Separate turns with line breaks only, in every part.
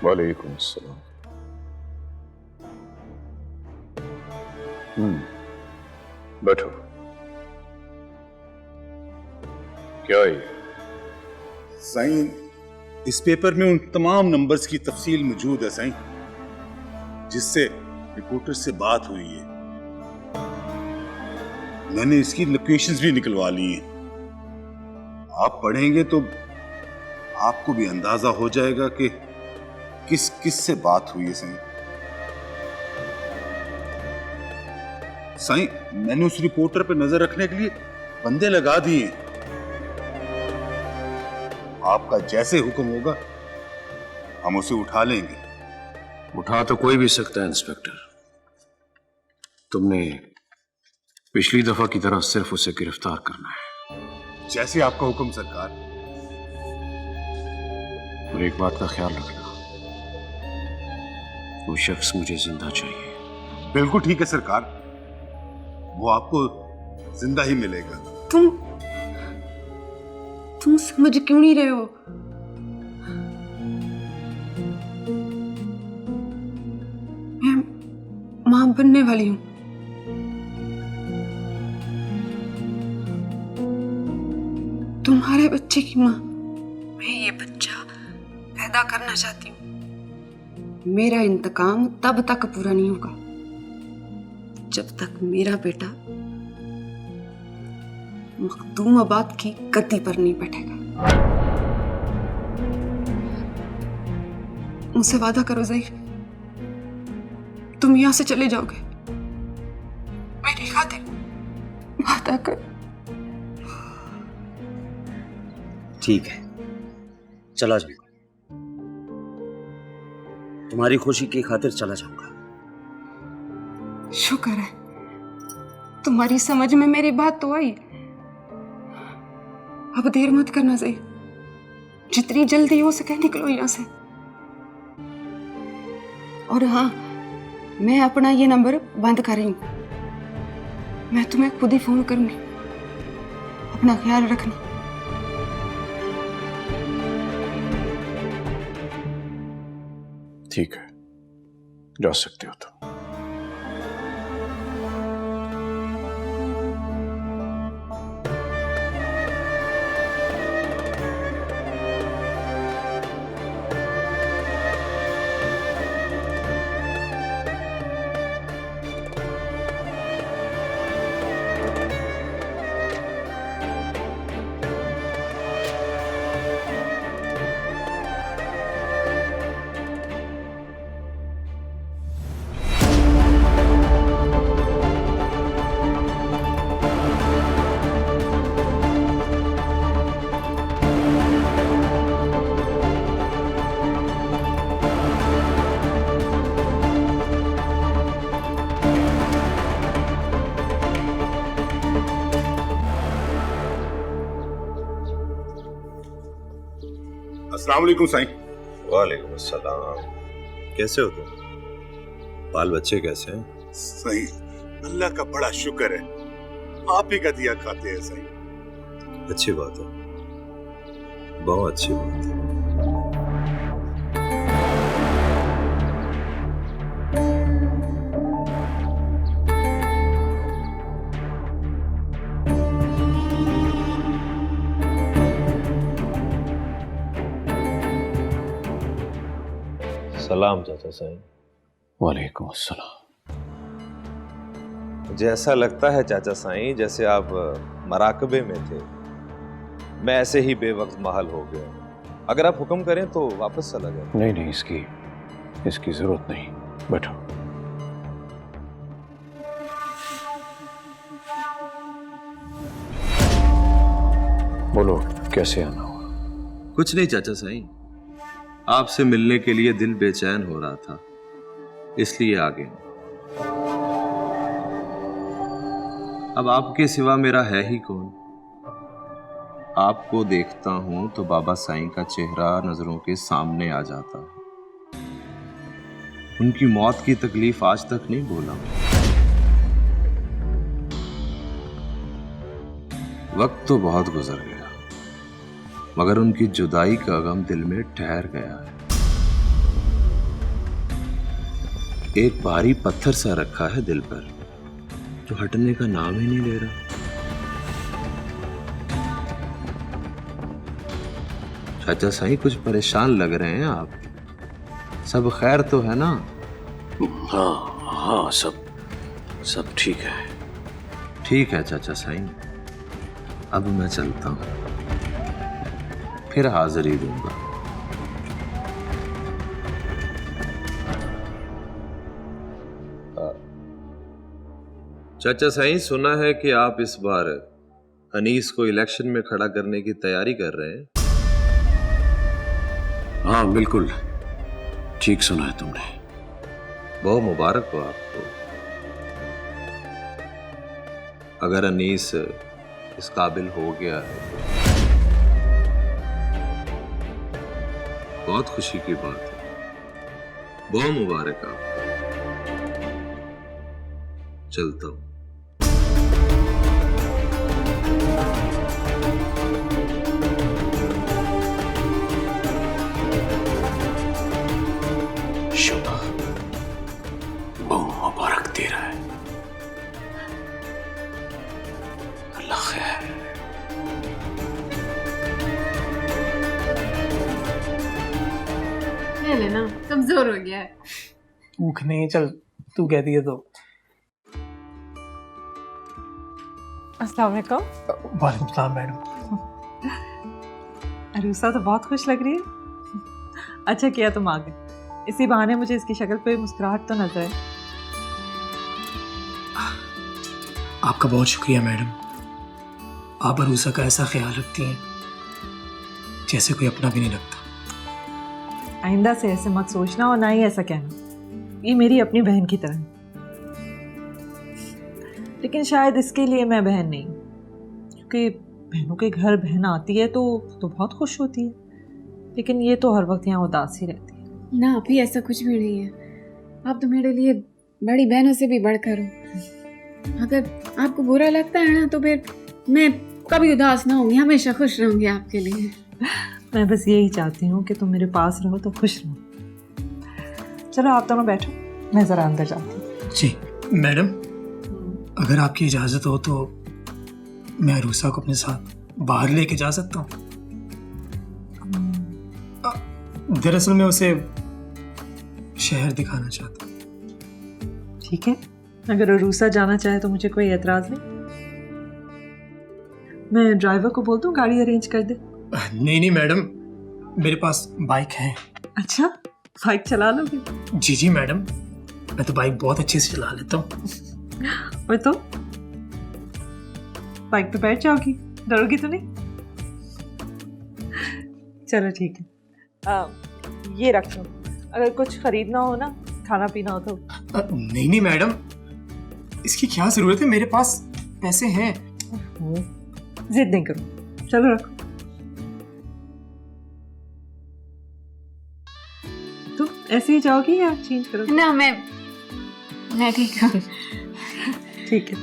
वालेकुम अस्सलाम। बैठो। क्या है ये?
साईं, इस पेपर में उन तमाम नंबर्स की तफसील मौजूद है साईं, जिससे रिपोर्टर से बात हुई है। मैंने इसकी लोकेशंस भी निकलवा ली हैं। आप पढ़ेंगे तो आपको भी अंदाजा हो जाएगा कि किस किस से बात हुई है साईं। साईं, मैंने उस रिपोर्टर पर नजर रखने के लिए बंदे लगा दिए। आपका जैसे हुक्म होगा हम उसे उठा लेंगे।
उठा तो कोई भी सकता है इंस्पेक्टर। तुमने पिछली दफा की तरह सिर्फ उसे गिरफ्तार करना है।
जैसे आपका हुक्म सरकार।
और एक बात का ख्याल रखना, वो शख्स मुझे जिंदा चाहिए।
बिल्कुल ठीक है सरकार, वो आपको जिंदा ही मिलेगा।
तुम समझ क्यों नहीं रहे हो? मैं मां बनने वाली हूं। तुम्हारे बच्चे की मां। मैं ये बच्चा पैदा करना चाहती हूं। मेरा इंतकाम तब तक पूरा नहीं होगा जब तक मेरा बेटा मखदूमाबाद की गद्दी पर नहीं बैठेगा। मुझसे वादा करो ज़हीर, तुम यहां से चले जाओगे मेरी खातिर। वादा कर।
ठीक है, चला जाऊंगा। तुम्हारी खुशी की खातिर चला जाऊंगा।
शुक्र है तुम्हारी समझ में मेरी बात तो आई। अब देर मत करना ज़हीर, जितनी जल्दी हो सके निकलो यहां से। और हाँ, मैं अपना ये नंबर बंद कर रही हूं। मैं तुम्हें खुद ही फोन करूंगी। अपना ख्याल रखना।
ठीक है, जा सकते हो तुम।
अस्सलाम वालेकुम साईं।
वालेकुम अस्सलाम। कैसे हो तुम? बाल बच्चे कैसे हैं?
सही, अल्लाह का बड़ा शुक्र है। आप ही का दिया खाते हैं सही।
अच्छी बात है, बहुत अच्छी बात है। सलाम चाचा साईं।
वालेकुम अस्सलाम।
मुझे ऐसा लगता है चाचा साईं जैसे आप मराकबे में थे। मैं ऐसे ही बेवक्त महल हो गया। अगर आप हुक्म करें तो वापस चला जाए।
नहीं नहीं, इसकी जरूरत नहीं। बैठो। बोलो, कैसे आना हुआ?
कुछ नहीं चाचा साईं, आपसे मिलने के लिए दिल बेचैन हो रहा था, इसलिए आ गए। अब आपके सिवा मेरा है ही कौन? आपको देखता हूं तो बाबा साईं का चेहरा नजरों के सामने आ जाता है। उनकी मौत की तकलीफ आज तक नहीं भूला। वक्त तो बहुत गुजर गया, मगर उनकी जुदाई का गम दिल में ठहर गया है। एक भारी पत्थर सा रखा है दिल पर, जो हटने का नाम ही नहीं ले रहा। चाचा साईं, कुछ परेशान लग रहे हैं आप। सब खैर तो है ना?
हाँ हाँ, सब ठीक है।
ठीक है चाचा साईं, अब मैं चलता हूं, फिर हाजिरी दूंगा। चाचा साईं, सुना है कि आप इस बार अनीस को इलेक्शन में खड़ा करने की तैयारी कर रहे हैं।
हाँ बिल्कुल ठीक सुना है तुमने।
बहुत मुबारक हो आपको। अगर अनीस इस काबिल हो गया है तो बहुत खुशी की बात है। बहुत मुबारक आपको। चलता हूं।
शुदा बहुत मुबारक दे रहा है। अल्लाह खैर।
ले लेना, कमजोर हो गया है।
भूख नहीं, चल तू कहती है तो।
अस्सलाम वालेकुम।
वालेकुम सलाम मैडम।
अरूसा तो बहुत खुश लग रही है। अच्छा किया तुम आ गए, इसी बहाने मुझे इसकी शक्ल पे मुस्कुराहट तो नजर है।
आपका बहुत शुक्रिया मैडम। आप अरूसा का ऐसा ख्याल रखती हैं जैसे कोई अपना भी नहीं लगता।
आइंदा से ऐसे मत सोचना और ना ही ऐसा कहना। ये मेरी अपनी बहन की तरह है। लेकिन शायद इसके लिए मैं बहन नहीं, क्योंकि बहनों के घर बहन आती है तो बहुत खुश होती है, लेकिन ये तो हर वक्त यहाँ उदास ही रहती है।
ना अभी ऐसा कुछ भी नहीं है। आप तो मेरे लिए बड़ी बहनों से भी बढ़कर हो। अगर आपको बुरा लगता है ना तो फिर मैं कभी उदास ना होंगी, हमेशा खुश रहूंगी आपके लिए।
मैं बस यही चाहती हूँ कि तुम मेरे पास रहो तो खुश रहो। चलो आप दोनों बैठो, मैं ज़रा अंदर जाती हूँ।
जी मैडम, अगर आपकी इजाज़त हो तो मैं अरूसा को अपने साथ बाहर लेके जा सकता हूँ। दरअसल मैं उसे शहर दिखाना चाहता हूँ।
ठीक है, अगर अरूसा जाना चाहे तो मुझे कोई एतराज़ नहीं। मैं ड्राइवर को बोल दूँ गाड़ी अरेंज कर दे।
नहीं मैडम, मेरे पास बाइक है।
अच्छा, बाइक चला लोगे?
जी जी मैडम, मैं तो बाइक बहुत अच्छे से चला लेता हूँ।
और तो बाइक पे बैठ जाओगी, डरोगी तो नहीं? चलो ठीक है। ये रख लो, अगर कुछ खरीदना हो ना, खाना पीना हो तो।
नहीं मैडम, इसकी क्या जरूरत है, मेरे पास पैसे हैं।
जिद नहीं करो, चलो रखो। तुम ऐसे ही जाओगी या चेंज करोगी?
ना मैं ठीक हूँ।
ठीक है।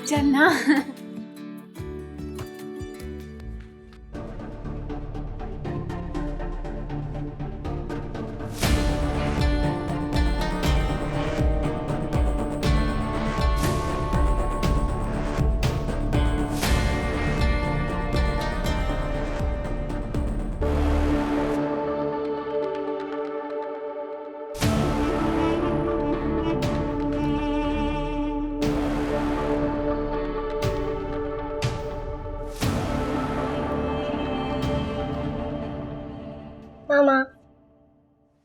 चलना।
मामा।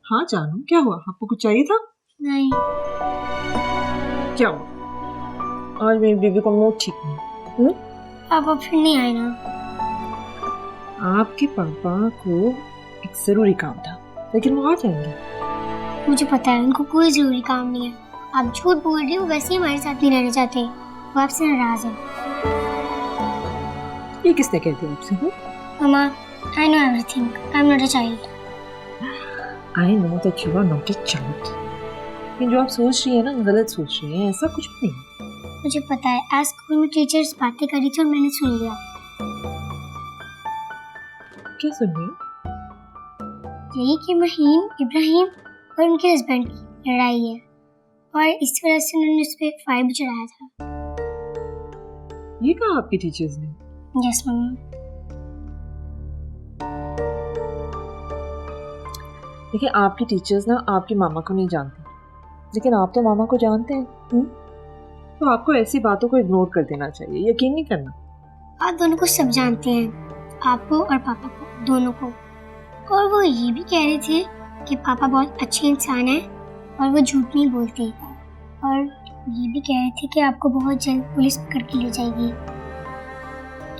हाँ जानू, क्या हुआ? आपको कुछ चाहिए था?
नहीं।
क्या हुआ? आज मेरी बेबी का मूड ठीक नहीं।
पापा फिर नहीं आए ना?
आपके पापा को एक जरूरी काम था, लेकिन वो आ जाएंगे।
मुझे पता है उनको कोई जरूरी काम नहीं है। आप झूठ बोल रही हो, वैसे ही हमारे साथ नहीं रहना चाहते। वो आपसे नाराज है।
ये किसने कह दिया आपसे?
मामा, I know everything. I'm not a child.
I know that you are not a child. लेकिन जो आप सोच रही है ना, गलत सोच रही है। ऐसा कुछ भी नहीं।
मुझे पता है, आज स्कूल में टीचर्स बातें करी थी और मैंने सुन लिया।
क्या सुन रही हो?
यही कि महीन, इब्राहिम और उनके हस्बैंड की लड़ाई है और इस वजह से उन्होंने उस पर फायर भी चढ़ाया था।
ये कहा आपकी टीचर्स ने?
यस मम्मा।
देखिए, आपकी टीचर्स ना आपकी मामा को नहीं जानती, लेकिन आप तो मामा को जानते हैं। तो आपको ऐसी बातों को इग्नोर कर देना चाहिए, यकीन नहीं करना।
आप दोनों को सब जानते हैं, आपको और पापा को, दोनों को। और वो ये भी कह रहे थे कि पापा बहुत अच्छे इंसान हैं और वो झूठ नहीं बोलते, और ये भी कह रहे थे कि आपको बहुत जल्द पुलिस पकड़ के ले जाएगी।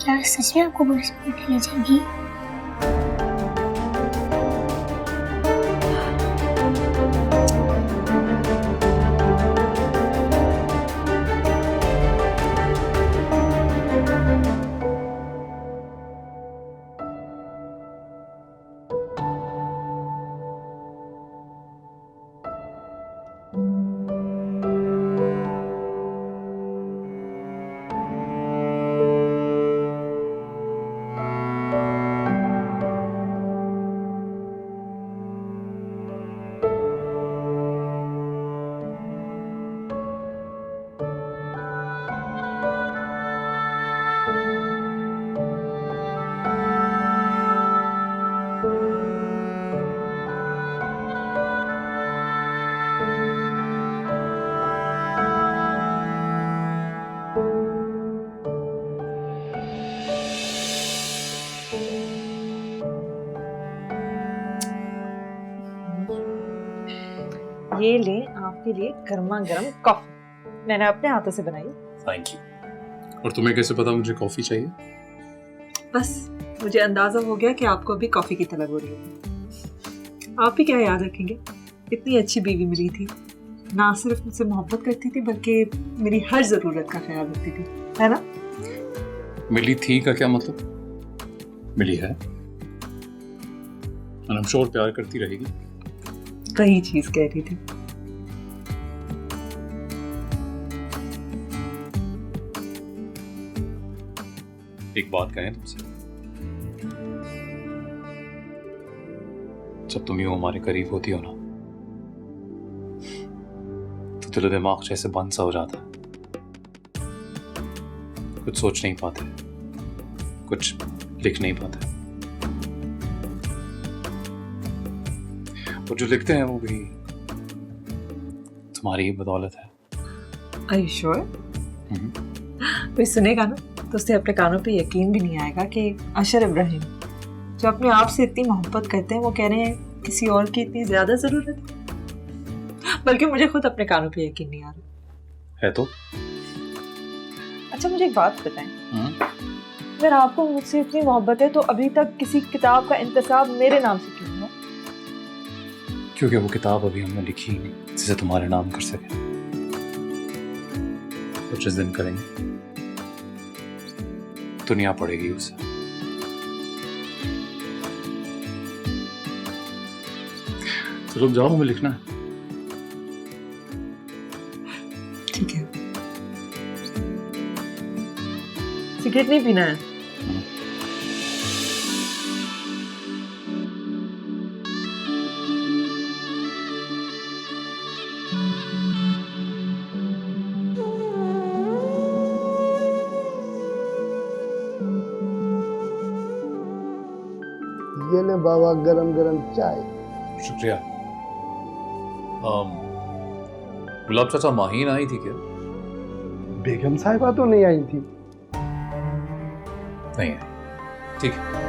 क्या सच में आपको पुलिस पकड़ के ले जाएगी?
ये ले आपके लिए गर्मा गर्म कॉफी, मैंने अपने हाथों से बनाई।
Thank you. और तुम्हें कैसे पता मुझे कॉफी चाहिए?
बस मुझे अंदाजा हो गया कि आपको अभी कॉफी की तलब हो रही है। आप भी क्या याद रखेंगे, इतनी अच्छी बीवी मिली थी, ना सिर्फ मुझसे मोहब्बत करती थी बल्कि मेरी हर जरूरत का ख्याल रखती थी, है ना?
मिली थी का क्या मतलब? मिली है, और I'm sure प्यार करती रहेगी।
वही चीज कह रही थी।
एक बात कहें तुमसे, जब तुम यूं हमारे करीब होती हो ना, तो दिल दिमाग जैसे बंद सा हो जाता है। कुछ सोच नहीं पाते, कुछ लिख नहीं पाते, और जो लिखते हैं वो भी तुम्हारी ही बदौलत है।
Are you sure? कोई सुनेगा ना तो उससे अपने कानों पे यकीन भी नहीं आएगा कि अशर इब्राहिम जो अपने आप से इतनी मोहब्बत करते हैं वो कह रहे हैं किसी और की इतनी ज्यादा जरूरत है। बल्कि मुझे खुद अपने कानों पे यकीन नहीं आ रहा
है तो।
अच्छा, मुझे एक बात बताएं, अगर आपको मुझसे इतनी मोहब्बत है तो अभी तक किसी किताब का इंतसाब मेरे नाम से क्यों हुआ?
क्योंकि वो किताब अभी हमने लिखी ही नहीं जिसे तुम्हारे नाम कर सके। कुछ इस दिन करेंगे, दुनिया पड़ेगी उसे। तो लोग जाओ, हमें लिखना है।
ठीक है। सिगरेट नहीं पीना है?
ये ले बाबा गरम गरम चाय।
शुक्रिया। गुलाब चाचा, माहीन आई थी क्या?
बेगम साहिबा तो नहीं आई थी।
नहीं आई, ठीक है।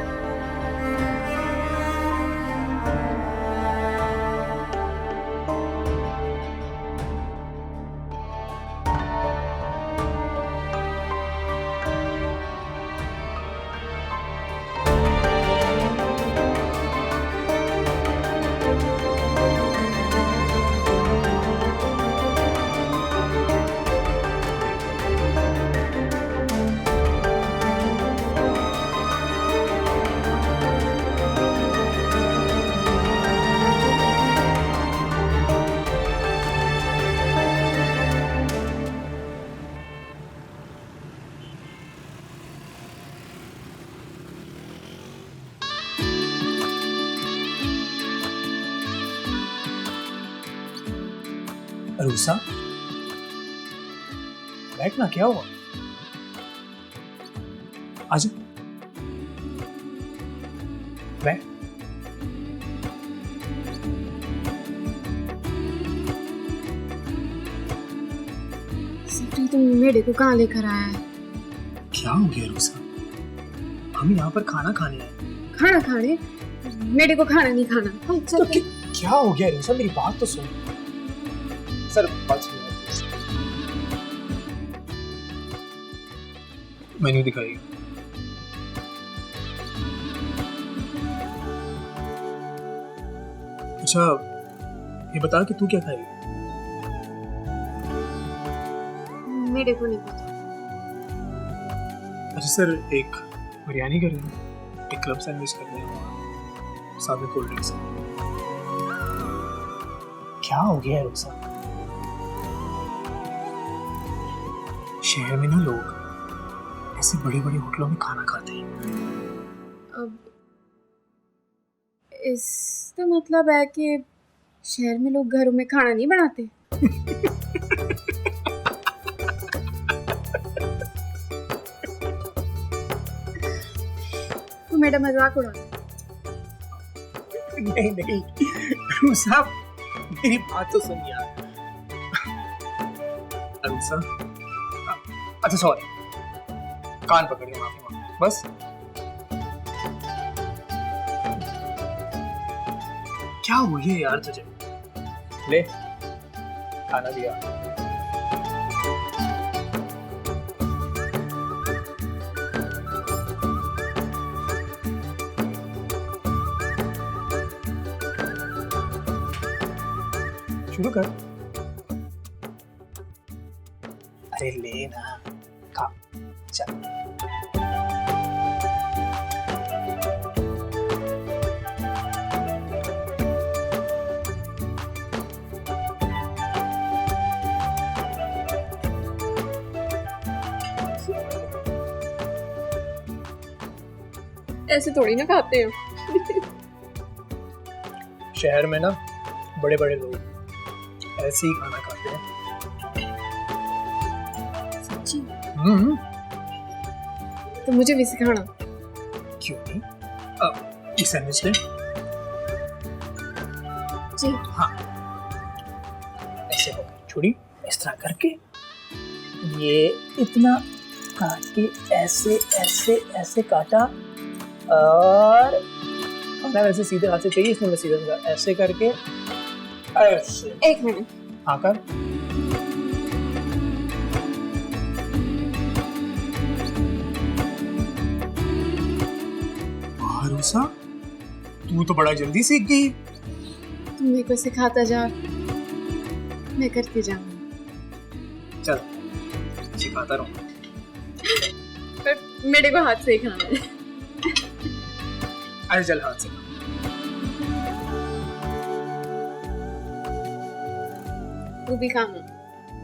रूसा, बैठना, क्या हुआ? आजा, बैठ।
सफरी, तुम मेरे को कहाँ लेकर आया है?
क्या हो गया रूसा? हम यहाँ पर खाना खाने आए।
खाना खाने? मेरे को खाना नहीं खाना, हम
तो
चलते।
क्या हो गया रूसा? मेरी बात तो सुन। सर, बात सुनो। मेन्यू दिखाइए। अच्छा, ये बता कि तू क्या खाएगी?
मेरे को नहीं पता।
अच्छा सर, एक बिरयानी कर रहे हैं, एक क्लब सैंडविच कर रहे हैं और साथ में कोल्ड ड्रिंक्स। क्या हो गया है रूसा? शहर में ना लोग ऐसे बड़े बड़े होटलों में खाना खाते हैं।
अब इसका मतलब है कि शहर में लोग घरों में खाना नहीं बनाते। तो मेरा मजाक उड़ा।
नहीं नहीं रूसा, मेरी बात तो सुन यार। रूसा, अच्छा सॉरी, कान पकड़ के माफी मांग बस। क्या हो गया यार तुझे? ले, खाना दिया। शुरू कर। अरे ले ना, खा, चल।
ऐसे थोड़ी ना खाते हो।
शहर में ना बड़े बड़े लोग ऐसे ही खाना खाते हैं।
सच्ची?
हम्म।
तो मुझे भी सिखाना।
क्यों नहीं? ये सैंडविच ले।
जी।
हाँ, ऐसे होगा, छुरी इस तरह करके ये इतना काट के ऐसे ऐसे ऐसे काटा और खाना वैसे सीधे हाथ से चाहिए, इसमें मैं सीधा सीधा ऐसे करके ऐसे।
एक मिनट।
हाँ कर। भरोसा, तू तो बड़ा जल्दी सीख गई।
तुम मेरे को सिखाता जा, मैं करती जाऊंगी।
चल, सिखाता रहूं।
पर मेरे को हाथ से ही खाना है।
अरे चल, हाथ से।
तू भी खाना।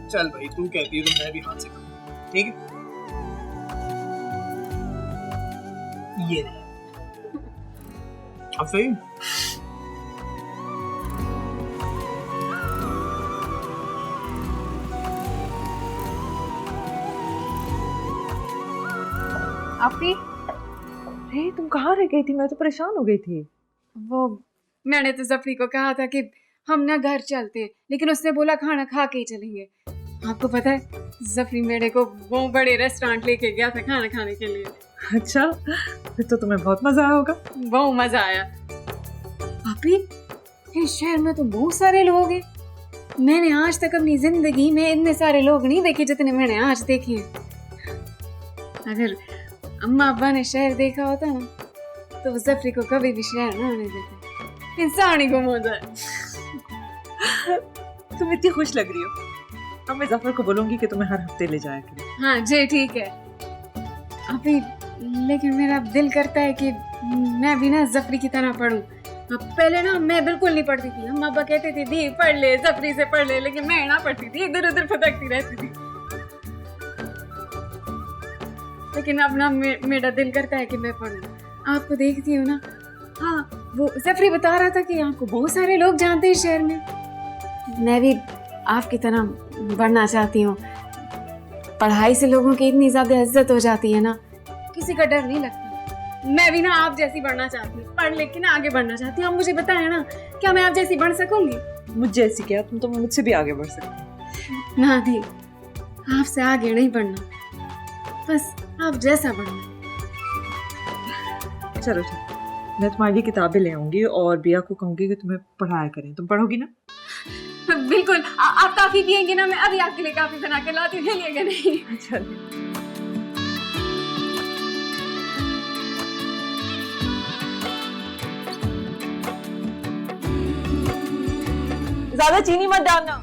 चल भाई, तू कहती है तो मैं भी हाथ से खाऊं, ठीक है? ये नहीं। अब सही।
आपी, अरे तुम कहाँ रह गई थी? मैं तो परेशान हो गई थी।
वो मैंने तो जफरी को कहा था कि हम ना घर चलते हैं, लेकिन उसने बोला खाना खा के ही चलेंगे। आपको पता है, जफरी मेरे को वो बड़े रेस्टोरेंट लेके गया था खाना खाने के लिए।
अच्छा, फिर तो तुम्हें बहुत मजा आया होगा।
बहुत मजा आया। आपी, इस शहर में तो बहुत सारे लोग हैं। मैंने आज तक अपनी जिंदगी में इतने सारे लोग नहीं देखे जितने मैंने आज देखे हैं। अगर अम्मा अब्बा ने शहर देखा होता ना, तो वो जफरी को कभी भी शहर ना आने देते। इंसान ही गुम हो जाए।
तुम इतनी खुश लग रही हो। अब मैं जफर को बोलूंगी कि तुम्हें हर हफ्ते ले जाया करे।
हाँ जी, ठीक है। अभी लेकिन मेरा दिल करता है कि मैं भी ना जफरी की तरह पढूं। अब पहले ना मैं बिल्कुल नहीं पढ़ती थी। हम अब्बा कहते थे दी पढ़ ले, जफरी से पढ़ ले, लेकिन मैं ना पढ़ती थी, इधर उधर फटकती रहती थी। लेकिन अब ना मेरा दिल करता है कि मैं पढ़ूं। आपको देखती हूँ ना। हाँ, वो जफरी बता रहा था कि आपको बहुत सारे लोग जानते हैं शहर में। मैं भी आपकी तरह बढ़ना चाहती हूँ। पढ़ाई से लोगों की इतनी ज्यादा इज्जत हो जाती है ना, किसी का डर नहीं लगता। मैं भी ना आप जैसी बढ़ना चाहती हूँ, पढ़ लिख के ना आगे बढ़ना चाहती हूँ। आप मुझे बताएं ना, क्या मैं आप जैसी बढ़ सकूंगी?
मुझ जैसी क्या, तुम तो मुझसे भी आगे बढ़ सकते।
ना दी, आपसे आगे नहीं बढ़ना, बस आप जैसा बढ़ना।
चलो ठीक, मैं तुम्हारी लिए किताबें ले आऊंगी और बिया को कहूंगी कि तुम्हें पढ़ाया करें। तुम पढ़ोगी ना?
बिल्कुल। आप काफी पियेंगे ना, मैं अभी आपके लिए काफी बना के लाती हूँ, खेलिएगा नहीं।
चलो। ज्यादा चीनी मत डालना।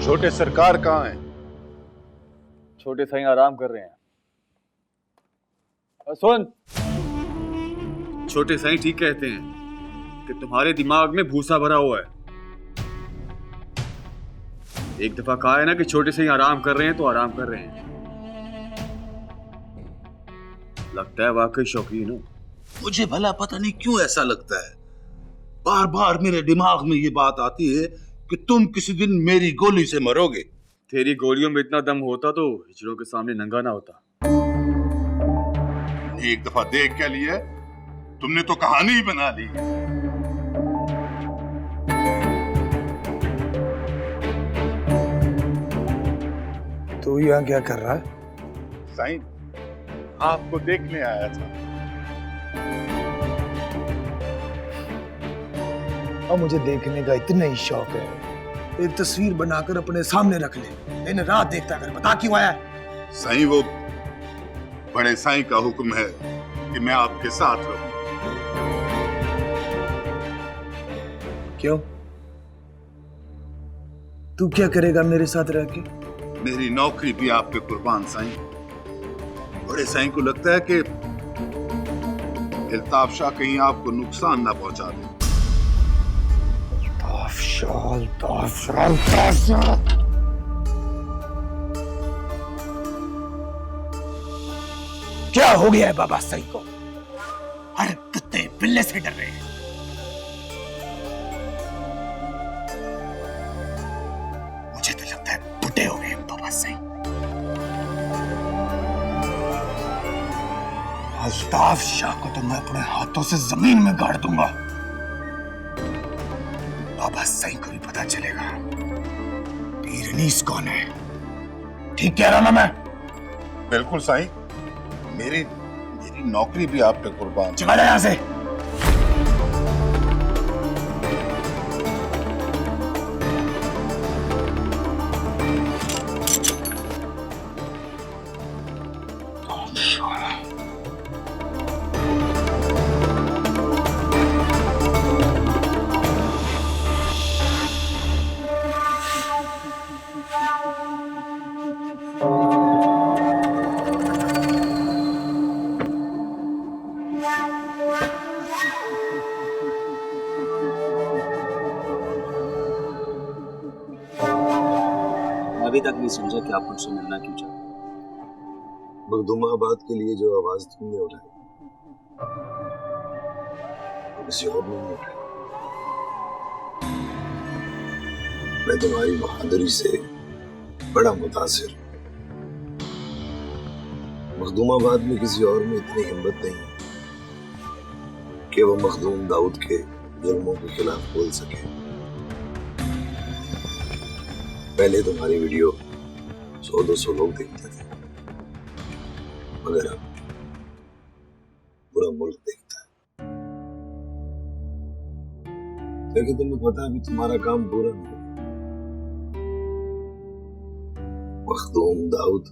छोटे सरकार कहाँ है?
छोटे साईं आराम कर रहे हैं। सुन,
छोटे साईं ठीक कहते हैं कि तुम्हारे दिमाग में भूसा भरा हुआ है। एक दफा कहा है ना कि छोटे साईं आराम कर रहे हैं तो आराम कर रहे हैं। लगता है वाकई शौकीन हो।
मुझे भला पता नहीं क्यों ऐसा लगता है, बार बार मेरे दिमाग में ये बात आती है कि तुम किसी दिन मेरी गोली से मरोगे।
तेरी गोलियों में इतना दम होता तो हिजड़ों के सामने नंगा ना होता।
एक दफा देख क्या लिया, तुमने तो कहानी ही बना ली।
तू यहाँ क्या कर रहा है?
साईं, आपको देखने आया था।
और मुझे देखने का इतना ही शौक है, एक तस्वीर बनाकर अपने सामने रख ले, दिन रात देखता कर। बता क्यों आया है?
साईं, वो बड़े साईं का हुक्म है कि मैं आपके साथ रहूं।
क्यों? तू क्या करेगा मेरे साथ रह के?
मेरी नौकरी भी आप पे कुर्बान साईं। बड़े साईं को लगता है कि अल्ताफ शाह कहीं आपको नुकसान ना पहुंचा दे।
क्या हो गया है बाबा साईं को? हर कुत्ते बिल्ले से डर रहे हैं। मुझे तो लगता है बुढ़े हो गए बाबा साईं। अल्ताफ शाह को तो मैं अपने हाथों से जमीन में गाड़ दूंगा। बाबा साईं को भी पता चलेगा पीरनीस कौन है। ठीक कह रहा ना मैं?
बिल्कुल साईं, मेरी नौकरी भी आप पे कुर्बान।
चला जा यहां से।
अभी तक नहीं समझा कि आप मुझसे मिलना क्यों चाहते हैं।
मखदूमाबाद के लिए जो आवाज तुमने उठाई वो किसी और ने नहीं उठाई। मैं तुम्हारी बहादुरी से बड़ा मुतासिर हूं। मखदूमाबाद में किसी और में इतनी हिम्मत नहीं है कि वो मखदूम दाऊद के जुल्मों के खिलाफ बोल सके। पहले तुम्हारी वीडियो 100-200 लोग देखते थे, मगर अब पूरा मुल्क देखता है। लेकिन तुम्हें पता है अभी तुम्हारा काम पूरा नहीं। मखदूम दाऊद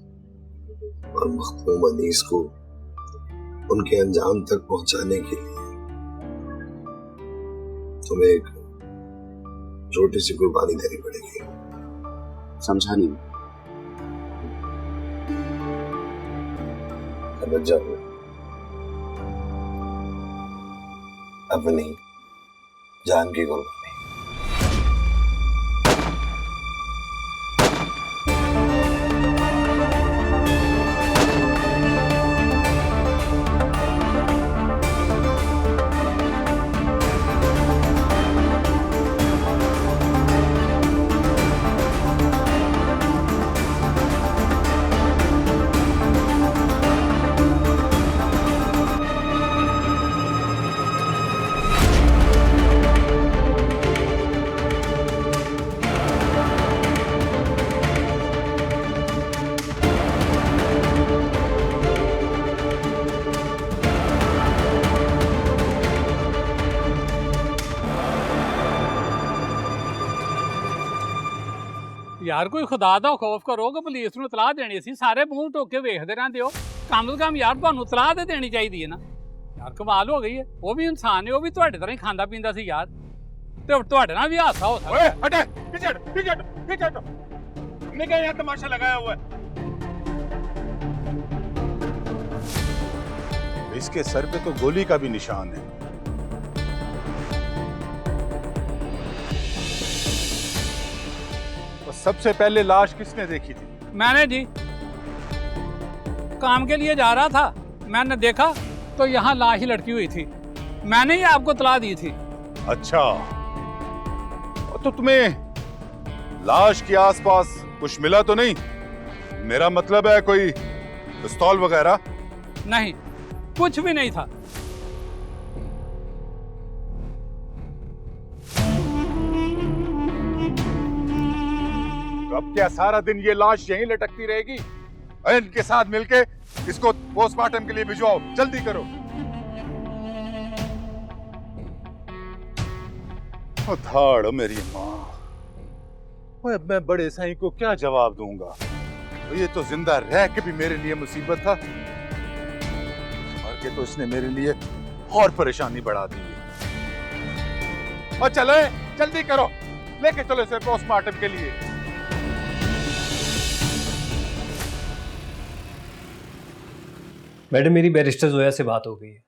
और मखदूम अनीस को उनके अंजाम तक पहुंचाने के लिए तुम्हें एक छोटी सी कुर्बानी देनी पड़ेगी।
समझा नहीं।
समझ जाओ, अपनी जान की कुर्बानी।
यार कोई खुदा दा खौफ करो कि पुलिस ਨੂੰ ਇਤਲਾਹ ਦੇਣੀ ਸੀ। ਸਾਰੇ ਮੂੰਹ ਢੋਕ ਕੇ ਵੇਖਦੇ ਰਹਿੰਦੇ ਹੋ। ਕਮ ਤੋਂ ਕਮ ਯਾਰ ਤੁਹਾਨੂੰ ਇਤਲਾਹ ਤੇ ਦੇਣੀ ਚਾਹੀਦੀ ਹੈ ਨਾ। ਯਾਰ ਕਮਾਲ ਹੋ ਗਈ ਹੈ। ਉਹ ਵੀ ਇਨਸਾਨ ਹੈ, ਉਹ ਵੀ ਤੁਹਾਡੇ ਤਰ੍ਹਾਂ ਹੀ ਖਾਂਦਾ ਪੀਂਦਾ ਸੀ ਯਾਰ। ਤੇ ਤੁਹਾਡੇ ਨਾਲ ਵੀ ਹਾਸਾ ਹੋ ਸਕਦਾ।
ओए हटे, पीछे हटो, पीछे हटो, पीछे हटो। हमने क्या यहाँ तमाशा लगाया हुआ है? इसके सर पे तो गोली का भी निशान है। तो सबसे पहले लाश किसने देखी थी?
मैंने जी, काम के लिए जा रहा था, मैंने देखा तो यहाँ लाश लटकी हुई थी। मैंने ही आपको इतला दी थी।
अच्छा, तो तुम्हें लाश के आसपास कुछ मिला तो नहीं? मेरा मतलब है कोई पिस्तौल वगैरह?
नहीं, कुछ भी नहीं था।
तो अब क्या सारा दिन ये लाश यहीं लटकती रहेगी? इनके साथ मिलके इसको पोस्टमार्टम के लिए भिजवाओ, जल्दी करो। धाड़ मेरी माँ, अब मैं बड़े साईं को क्या जवाब दूंगा? ये तो जिंदा रह के भी मेरे लिए मुसीबत था, मर के तो इसने मेरे लिए और परेशानी बढ़ा दी है। और चले, जल्दी करो, लेके चलो इसे पोस्टमार्टम के लिए।
मैडम, मेरी बैरिस्टर जोया से बात हो गई है।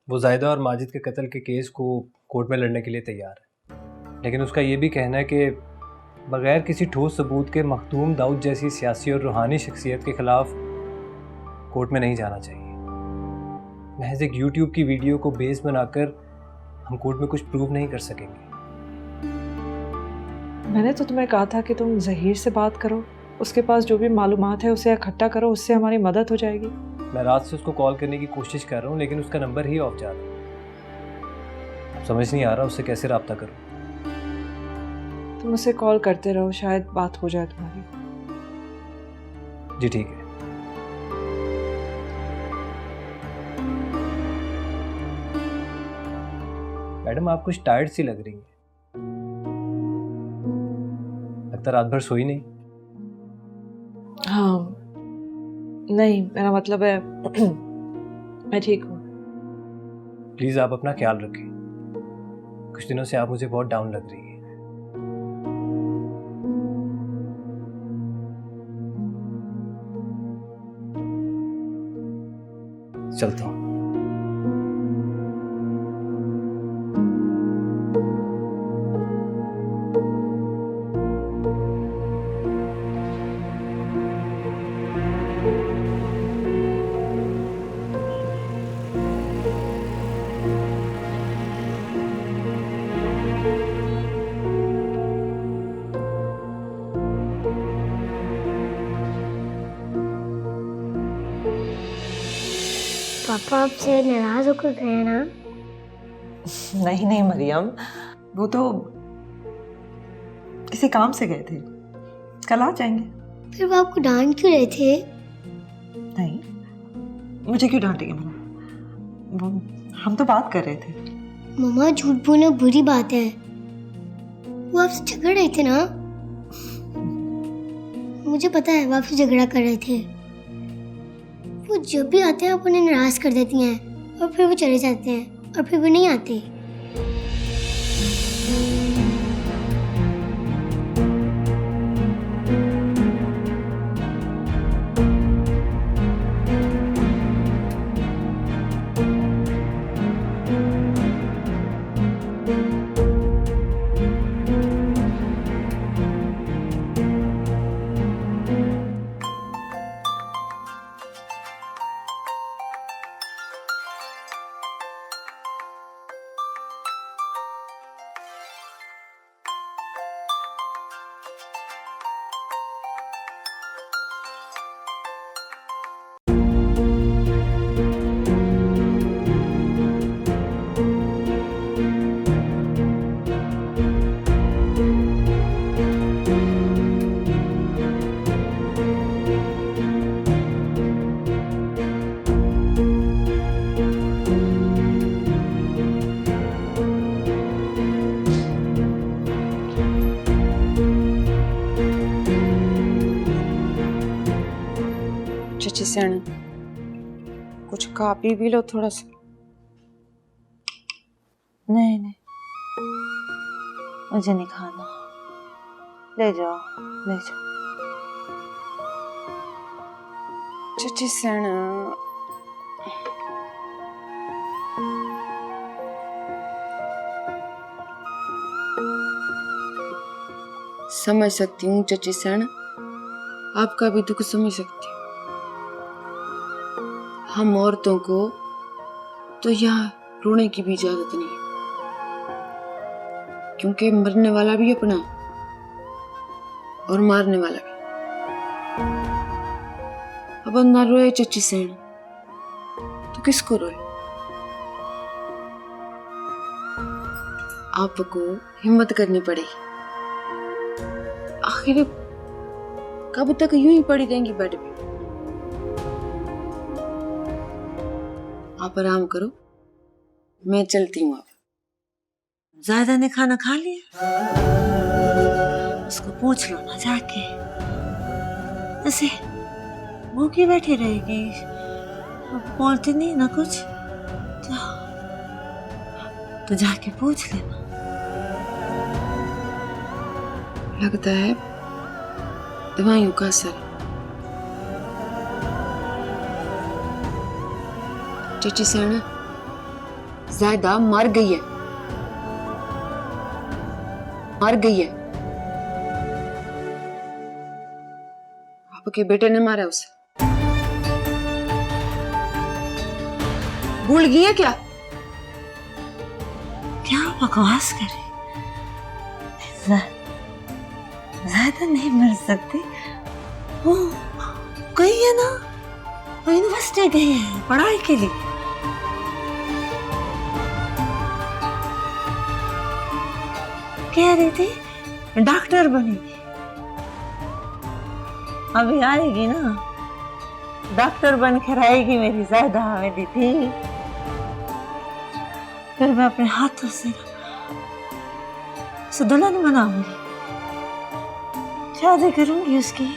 वो जायदा और माजिद के कत्ल के केस को कोर्ट में लड़ने के लिए तैयार है, लेकिन उसका ये भी कहना है कि बगैर किसी ठोस सबूत के मखदूम दाऊद जैसी सियासी और रूहानी शख्सियत के खिलाफ कोर्ट में नहीं जाना चाहिए। महज एक यूट्यूब की वीडियो को बेस बनाकर हम कोर्ट में कुछ प्रूव नहीं कर सकेंगे।
मैंने तो तुम्हें कहा था कि तुम जहीर से बात करो, उसके पास जो भी मालूमात है उसे इकट्ठा करो, उससे हमारी मदद हो जाएगी।
मैं रात से उसको कॉल करने की कोशिश कर रहा हूँ, लेकिन उसका नंबर ही ऑफ जा रहा है। समझ नहीं आ रहा उससे कैसे रब्ता करूँ।
तुम उसे कॉल करते रहो, शायद बात हो जाए तुम्हारी।
जी ठीक है। मैडम, आप कुछ टायर्ड सी लग रही हैं। लगता रात भर सोई नहीं।
हाँ, नहीं, मेरा मतलब है मैं ठीक हूँ।
प्लीज़ आप अपना ख्याल रखें। कुछ दिनों से आप मुझे बहुत डाउन लग रही हैं। चलता हूँ।
पापा आपसे नाराज होकर गए ना?
नहीं नहीं मरियम, वो तो किसी काम से गए थे, कल आ जाएंगे।
फिर वो आपको डांट क्यों रहे थे?
नहीं, मुझे क्यों डांटेंगे मम्मा? हम तो बात कर रहे थे।
मम्मा झूठ बोलना बुरी बात है। वो आपसे झगड़ रहे थे ना? मुझे पता है वो आपसे झगड़ा कर रहे थे। वो जब भी आते हैं आप उन्हें नाराज कर देती हैं और फिर वो चले जाते हैं और फिर वो नहीं आते।
चची सण कुछ खा पी लो थोड़ा सा।
नहीं नहीं, मुझे नहीं खाना। ले जाओ ले जाओ।
चची सण समझ सकती हूँ चची सण, आपका भी दुख समझ सकती हूँ। हम औरतों को तो यहाँ रोने की भी इजाजत नहीं, क्योंकि मरने वाला भी अपना और मारने वाला भी। अब ना रोए चची सेन तो किसको रोए? आपको हिम्मत करनी पड़ेगी। आखिर कब तक यूं ही पड़ी रहेंगी बेड पे? आप आराम करो, मैं चलती हूँ। आप
ज़ायदा ने खाना खा लिया? उसको पूछ लो ना जाके। ऐसे भूखी बैठी रहेगी, अब बोलती नहीं ना कुछ, तो जाके पूछ लेना।
लगता है दवाइयों का असर। चची सेना ज़ायदा मर गई है, मर गई है। आपके बेटे ने मारा उसे। भूल गई है क्या?
क्या बकवास करे? ज़्यादा नहीं मर सकती। वो गई है ना, वो यूनिवर्सिटी गई है पढ़ाई के लिए। कह रही थी डॉक्टर बनेगी, अभी आएगी ना, डॉक्टर बन कर आएगी मेरी ज़ायदा, मेरी थी। फिर मैं अपने हाथों से उसे दुल्हन बनाऊंगी, शादी करूंगी उसकी।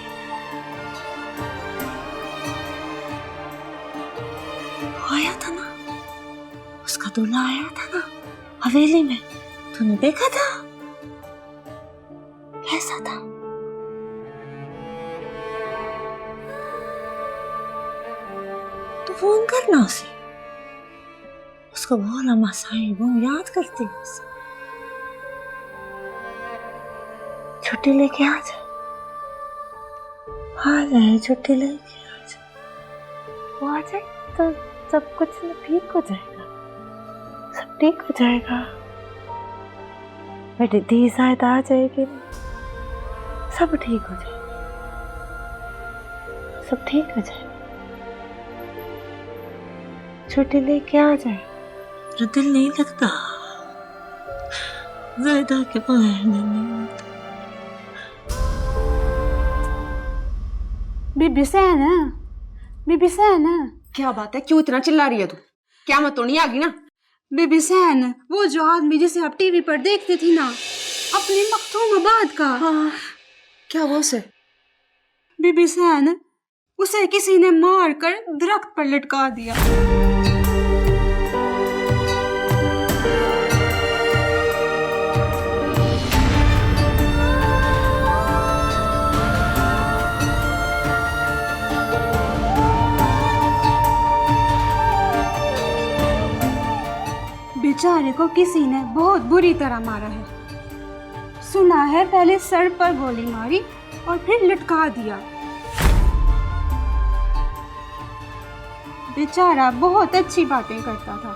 आया था ना, उसका दूल्हा आया था ना हवेली में, तूने देखा था? कैसा था? तो फोन करना उसे, उसको बोला मासाई वो याद करती है उसे। छुट्टी लेके आ जा, आ जाए छुट्टी लेके आ जा। वो आ जाए तो सब कुछ ठीक हो जाएगा, सब ठीक हो जाएगा। मेरी दी ज़ायदा आ जाएगी, सब ठीक हो जाएगा, सब ठीक हो जाएगा। छुट्टी लेके आ जाए।
मेरा दिल नहीं लगता, ज़ायदा के बगैर नहीं लगता।
बीबी सहना, बीबी सहना। क्या बात है, क्यों इतना चिल्ला रही है तू? क्या मत तो नहीं आ गई ना? बीबी सहन, वो जो आदमी जिसे आप टीवी पर देखते थी ना, अपने मखतूमाबाद का। हाँ। क्या वो उसे? बीबी सहन, उसे किसी ने मार कर दरख्त पर लटका दिया। बेचारे को किसी ने बहुत बुरी तरह मारा है। सुना है पहले सर पर गोली मारी और फिर लटका दिया। बेचारा बहुत अच्छी बातें करता था,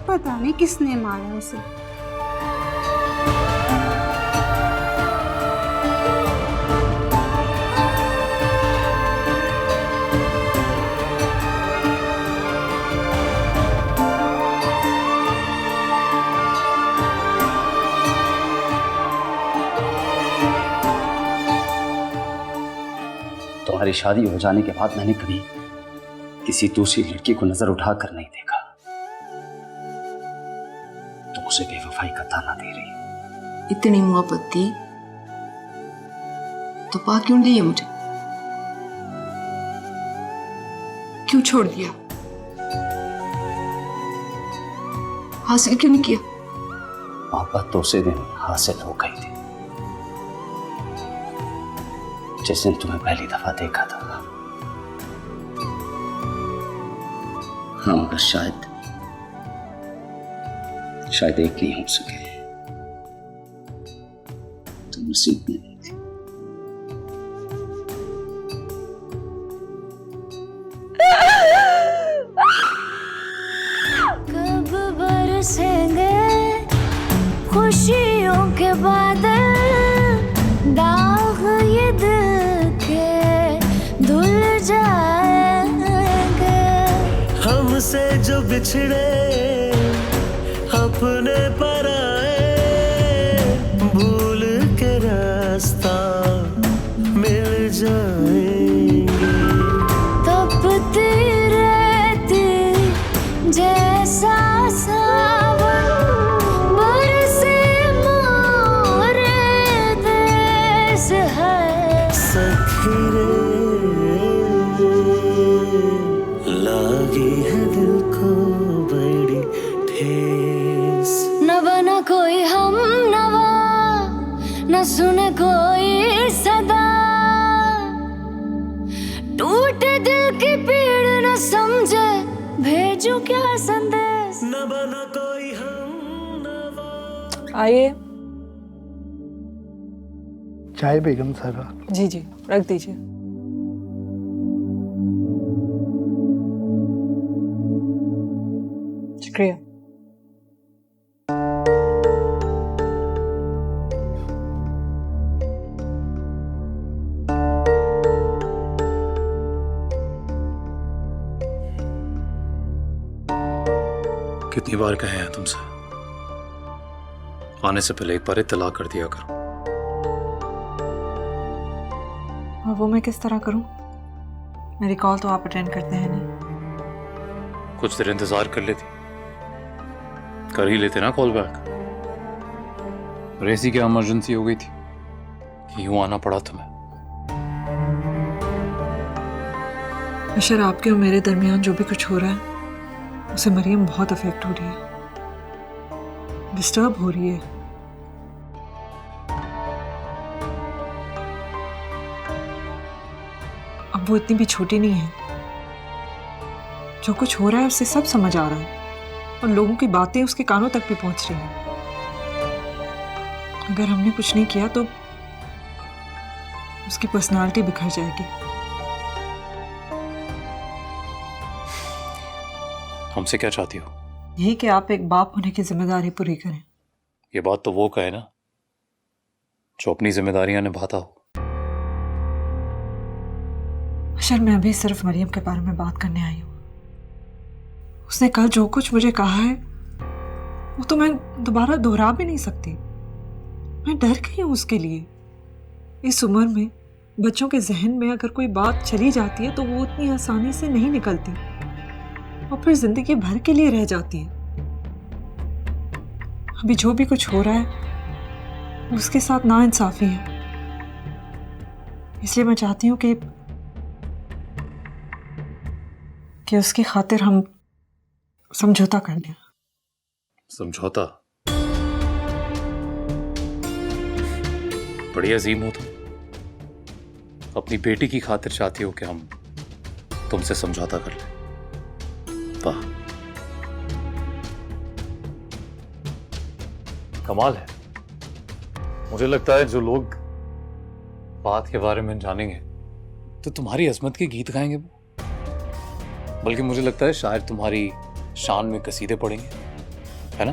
पता नहीं किसने मारा उसे।
तुम्हारी शादी हो जाने के बाद मैंने कभी किसी दूसरी लड़की को नजर उठाकर नहीं देखा। तुम उसे बेवफाई का ताना दे रही हो।
इतनी मोहब्बत थी तो पा क्यों दी है मुझे? क्यों छोड़ दिया? हासिल क्यों नहीं किया?
मोहब्बत तो उसी दिन हासिल हो गई थी जिस दिन तुम्हें पहली दफा देखा था। हाँ, मगर शायद एक नहीं हो सके। तुम नसीब में नहीं थी।
कब बरसेंगे खुशियों के बादल, दाग ये दिल के धुल जाएंगे।
हमसे जो बिछड़े अपने पर आए, भूल के रास्ता मिल जाएंगे।
तपती रहती जैसा सावन, बरसे मोरे देश है।
सखी रे लागी है दिल को बड़ी ठेस।
न बना कोई हम नवा, न सुने कोई सदा, टूटे दिल की पीड़ न समझे, भेजूं क्या संदेश।
न बना कोई हम नवा।
आइए।
चाय बेगम साहबा।
जी जी, रख दीजिए। शुक्रिया।
कितनी बार कहे हैं तुमसे, आने से पहले एक बार इत्तला कर दिया करो।
और वो मैं किस तरह करूं? मेरी कॉल तो आप अटेंड करते हैं नहीं।
कुछ देर इंतजार कर लेती, कर ही लेते ना कॉल बैक। और ऐसी क्या इमरजेंसी हो गई थी कि यूं आना पड़ा तुम्हें?
अशर, आपके और मेरे दरमियान जो भी कुछ हो रहा है उसे मरियम बहुत अफेक्ट हो रही है, डिस्टर्ब हो रही है। अब वो इतनी भी छोटी नहीं है। जो कुछ हो रहा है उससे सब समझ आ रहा है और लोगों की बातें उसके कानों तक भी पहुंच रही हैं। अगर हमने कुछ नहीं किया तो उसकी पर्सनालिटी बिखर जाएगी।
हमसे क्या चाहती हो?
यही कि आप एक बाप होने की जिम्मेदारी पूरी करें।
ये बात तो वो कहे ना जो अपनी जिम्मेदारियां निभाता हो।
अशर, मैं अभी सिर्फ मरियम के बारे में बात करने आई हूँ। उसने कल जो कुछ मुझे कहा है वो तो मैं दोबारा दोहरा भी नहीं सकती। मैं डर गई हूँ उसके लिए। इस उम्र में बच्चों के जहन में अगर कोई बात चली जाती है तो वो उतनी आसानी से नहीं निकलती और फिर जिंदगी भर के लिए रह जाती है। अभी जो भी कुछ हो रहा है उसके साथ नाइंसाफी है, इसलिए मैं चाहती हूँ कि उसकी खातिर हम समझौता कर लें।
समझौता? बड़ी अजीम हो तुम। अपनी बेटी की खातिर चाहती हो कि हम तुमसे समझौता कर लें। वाह, कमाल है। मुझे लगता है जो लोग बात के बारे में जानेंगे तो तुम्हारी अजमत के गीत गाएंगे वो, बल्कि मुझे लगता है शायद तुम्हारी शान में कसीदे पढ़ेंगे, है ना?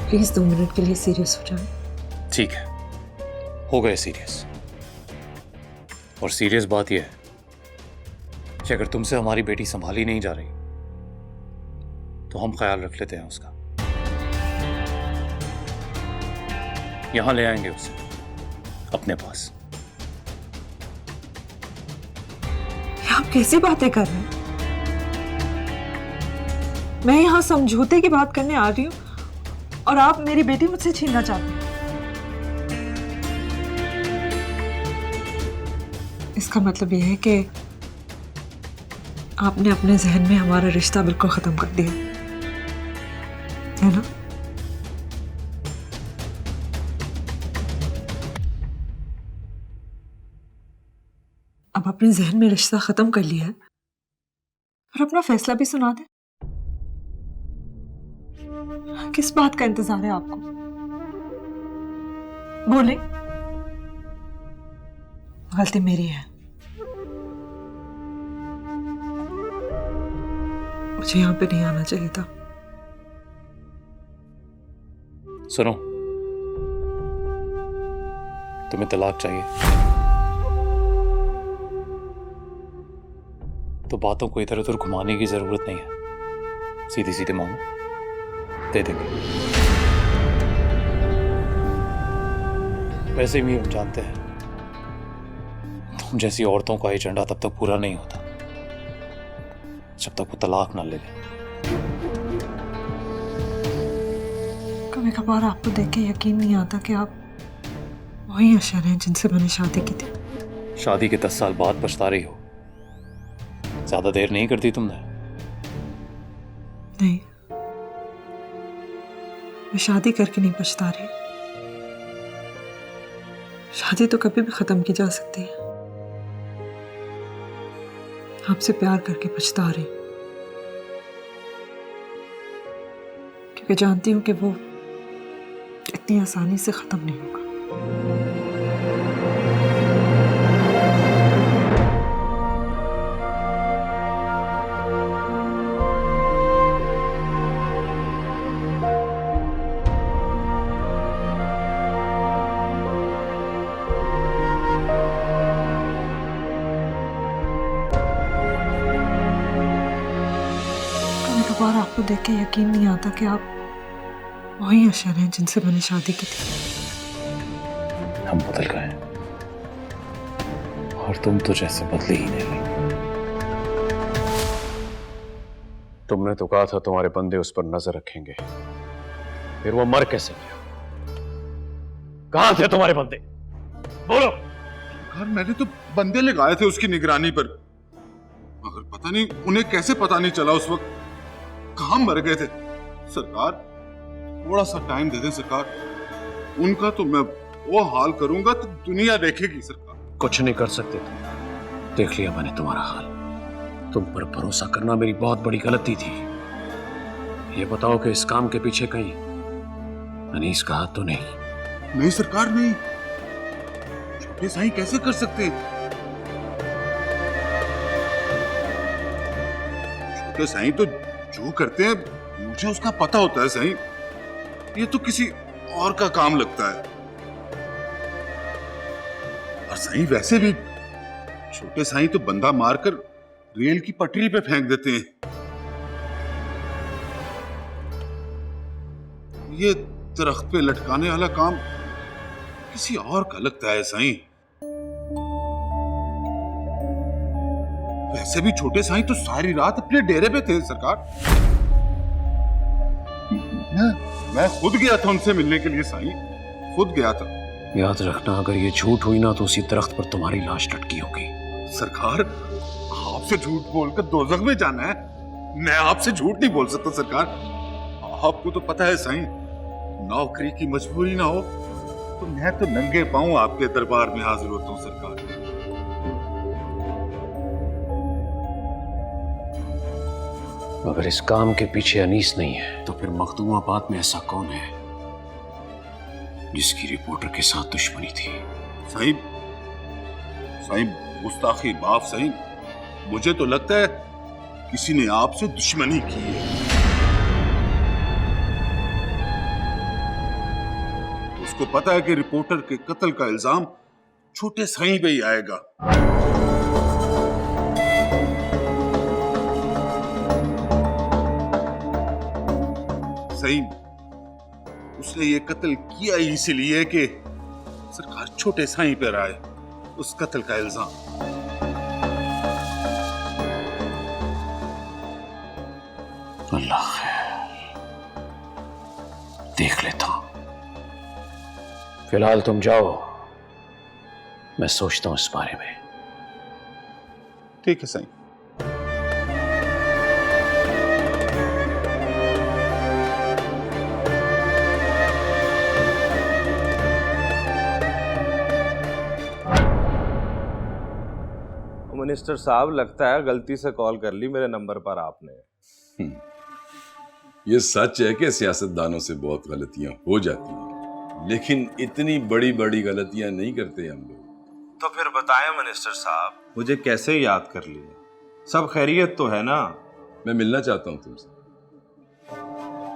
प्लीज 2 मिनट के लिए सीरियस हो जाए।
ठीक है, हो गए सीरियस। और सीरियस बात यह है कि अगर तुमसे हमारी बेटी संभाली नहीं जा रही तो हम ख्याल रख लेते हैं उसका। यहां ले आएंगे उसे अपने पास।
आप कैसी बातें कर रहे हैं? मैं यहां समझौते की बात करने आ रही हूं और आप मेरी बेटी मुझसे छीनना चाहते हैं। इसका मतलब यह है कि आपने अपने जहन में हमारा रिश्ता बिल्कुल खत्म कर दिया, है ना? अब अपने जहन में रिश्ता खत्म कर लिया है और अपना फैसला भी सुना दे। किस बात का इंतजार है आपको? बोले। गलती मेरी है, मुझे यहां पे नहीं आना चाहिए था।
सुनो, तुम्हें तलाक चाहिए तो बातों को इधर उधर घुमाने की जरूरत नहीं है। सीधे सीधे मांगो, दे देंगे। वैसे भी हम जानते हैं तुम जैसी औरतों का एजेंडा तब तक पूरा नहीं होता जब तक वो तलाक ना ले ले।
कभी कभार आपको देख के यकीन नहीं आता कि आप वही अशर हैं जिनसे मैंने शादी की थी।
शादी के 10 साल बाद पछता रही हो। ज्यादा देर नहीं करती तुमने।
नहीं, मैं शादी करके नहीं पछता रही। शादी तो कभी भी खत्म की जा सकती है। आपसे प्यार करके पछता रही, क्योंकि जानती हूं कि वो इतनी आसानी से खत्म नहीं होगा। बार आपको देख के यकीन नहीं आता कि आप वही अशर हैं जिनसे मैंने शादी की थी।
हम बदल गए और तुम तो जैसे बदले ही नहीं। तुमने तो कहा था तुम्हारे बंदे उस पर नजर रखेंगे, फिर वो मर कैसे गया? कहां थे तुम्हारे बंदे? बोलो।
घर मैंने तो बंदे लगाए थे उसकी निगरानी पर, मगर पता नहीं उन्हें कैसे पता नहीं चला उस वक्त कहां मर गए थे। सरकार, थोड़ा सा टाइम दे दें सरकार, उनका तो मैं वो हाल करूंगा तो दुनिया देखेगी। सरकार
कुछ नहीं कर सकते तुम। देख लिया मैंने तुम्हारा हाल। तुम पर भरोसा करना मेरी बहुत बड़ी गलती थी। ये बताओ कि इस काम के पीछे कहीं अनीस का हाथ तो नहीं?
नहीं सरकार, नहीं। छोटे साईं कैसे कर सकते? छोटे साईं तो जो करते हैं मुझे उसका पता होता है साईं। ये तो किसी और का काम लगता है। और साईं वैसे भी छोटे साईं तो बंदा मारकर
रेल की पटरी पे फेंक देते हैं। ये दरख्त पे लटकाने वाला काम किसी और का लगता है साईं। वैसे भी छोटे साईं तो सारी रात अपने डेरे पे थे सरकार। मैं खुद गया था उनसे मिलने के लिए साईं, खुद गया था।
याद रखना, अगर ये झूठ हुई ना तो उसी दरख्त पर तुम्हारी लाश लटकी होगी।
सरकार, आपसे झूठ बोलकर दोज़ख में जाना है? मैं आपसे झूठ नहीं बोल सकता सरकार। आपको तो पता है साईं, नौकरी की मजबूरी ना हो तो मैं तो नंगे पांव आपके दरबार में हाजिर होता हूं सरकार।
अगर इस काम के पीछे अनीस नहीं है तो फिर मखदूमाबाद में ऐसा कौन है जिसकी रिपोर्टर के साथ दुश्मनी थी?
साईं, गुस्ताखी बाप साईं, मुझे तो लगता है किसी ने आपसे दुश्मनी की है। उसको पता है कि रिपोर्टर के कत्ल का इल्जाम छोटे साईं पे ही आएगा। साईं, उसने ये कत्ल किया ही इसलिए कि सरकार छोटे साईं पर आए उस कत्ल का इल्जाम।
अल्लाह खैर, देख लेता हूं। फिलहाल तुम जाओ, मैं सोचता हूं इस बारे में।
ठीक है साईं।
मिनिस्टर साहब, लगता है गलती से कॉल कर ली मेरे नंबर पर आपने।
ये सच है कि सियासतदानों से बहुत गलतियां हो जाती हैं, लेकिन इतनी बड़ी बड़ी गलतियां नहीं करते हम लोग।
तो फिर बताएं मिनिस्टर साहब, मुझे कैसे याद कर लिए? सब खैरियत तो है ना?
मैं मिलना चाहता हूं तुमसे।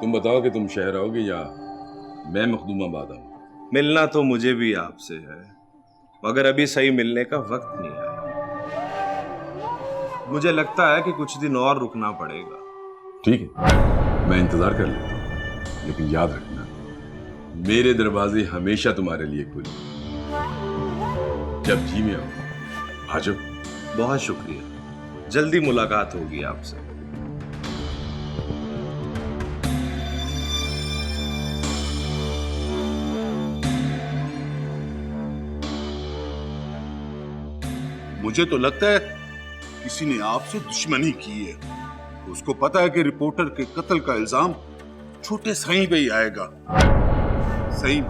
तुम बताओ कि तुम शहर आओगे या मैं मखदूमाबाद आऊं?
मिलना तो मुझे भी आपसे है, मगर अभी सही मिलने का वक्त नहीं आया। मुझे लगता है कि कुछ दिन और रुकना पड़ेगा।
ठीक है, मैं इंतजार कर लेता हूं, लेकिन याद रखना, मेरे दरवाजे हमेशा तुम्हारे लिए खुले। जब जी में आओ आ जाओ।
बहुत शुक्रिया, जल्दी मुलाकात होगी आपसे।
मुझे तो लगता है किसी ने आपसे दुश्मनी की है। उसको पता है कि रिपोर्टर के कत्ल का इल्जाम छोटे साईं पे ही आएगा। साईं,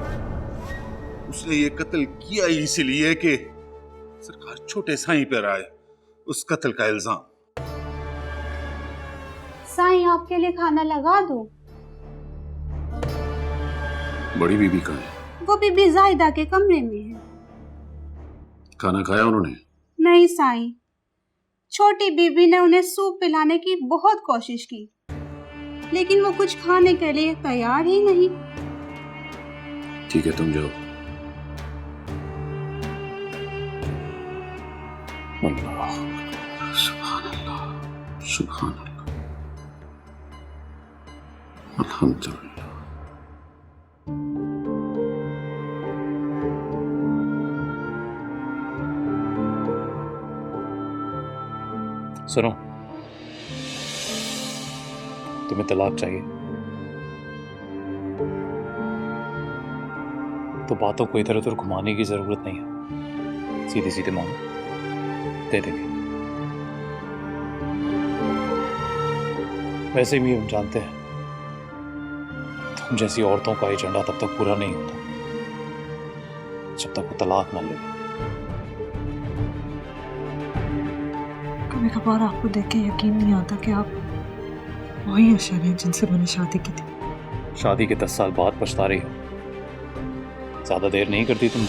उसने ये कत्ल किया ही इसलिए कि सरकार छोटे साईं पर आए उस कत्ल का इल्जाम।
साईं, आपके लिए खाना लगा दूं?
बड़ी बीबी कहाँ है?
वो बीबी जाहिदा के कमरे में है।
खाना खाया उन्होंने?
नहीं साईं, छोटी बीबी ने उन्हें सूप पिलाने की बहुत कोशिश की, लेकिन वो कुछ खाने के लिए तैयार ही नहीं।
ठीक है, तुम जाओ। अल्लाह, सुभान अल्लाह, सुभान अल्लाह, अल्हम्दुलिल्लाह।
सुनो, तुम्हें तलाक चाहिए तो बातों को इधर उधर घुमाने की जरूरत नहीं है, सीधे सीधे मांगो, दे देंगे। वैसे भी हम जानते हैं तुम जैसी औरतों का एजेंडा तब तक पूरा नहीं होता जब तक वो तलाक ना ले।
कभी कभार आपको देख के यकीन नहीं आता कि आप वही अशर हैं जिनसे मैंने शादी की थी।
शादी के 10 साल बाद पछता रही हो, ज्यादा देर नहीं करती तुम।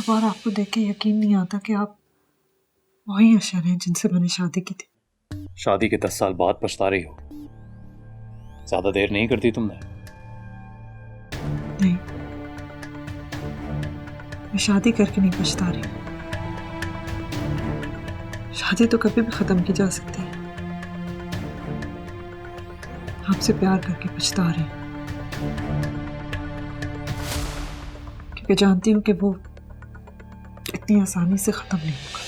बार आपको देख के यकीन नहीं आता कि आप वही अशर हैं जिनसे मैंने शादी की थी।
शादी के 10 साल बाद पछता रही हो। ज्यादा देर नहीं करती तुमने।
नहीं, मैं शादी करके नहीं पछता रही। शादी तो कभी भी खत्म की जा सकती है। आपसे प्यार करके पछता रही हूं, क्योंकि जानती हूं कि वो इतनी आसानी से खत्म नहीं होगा।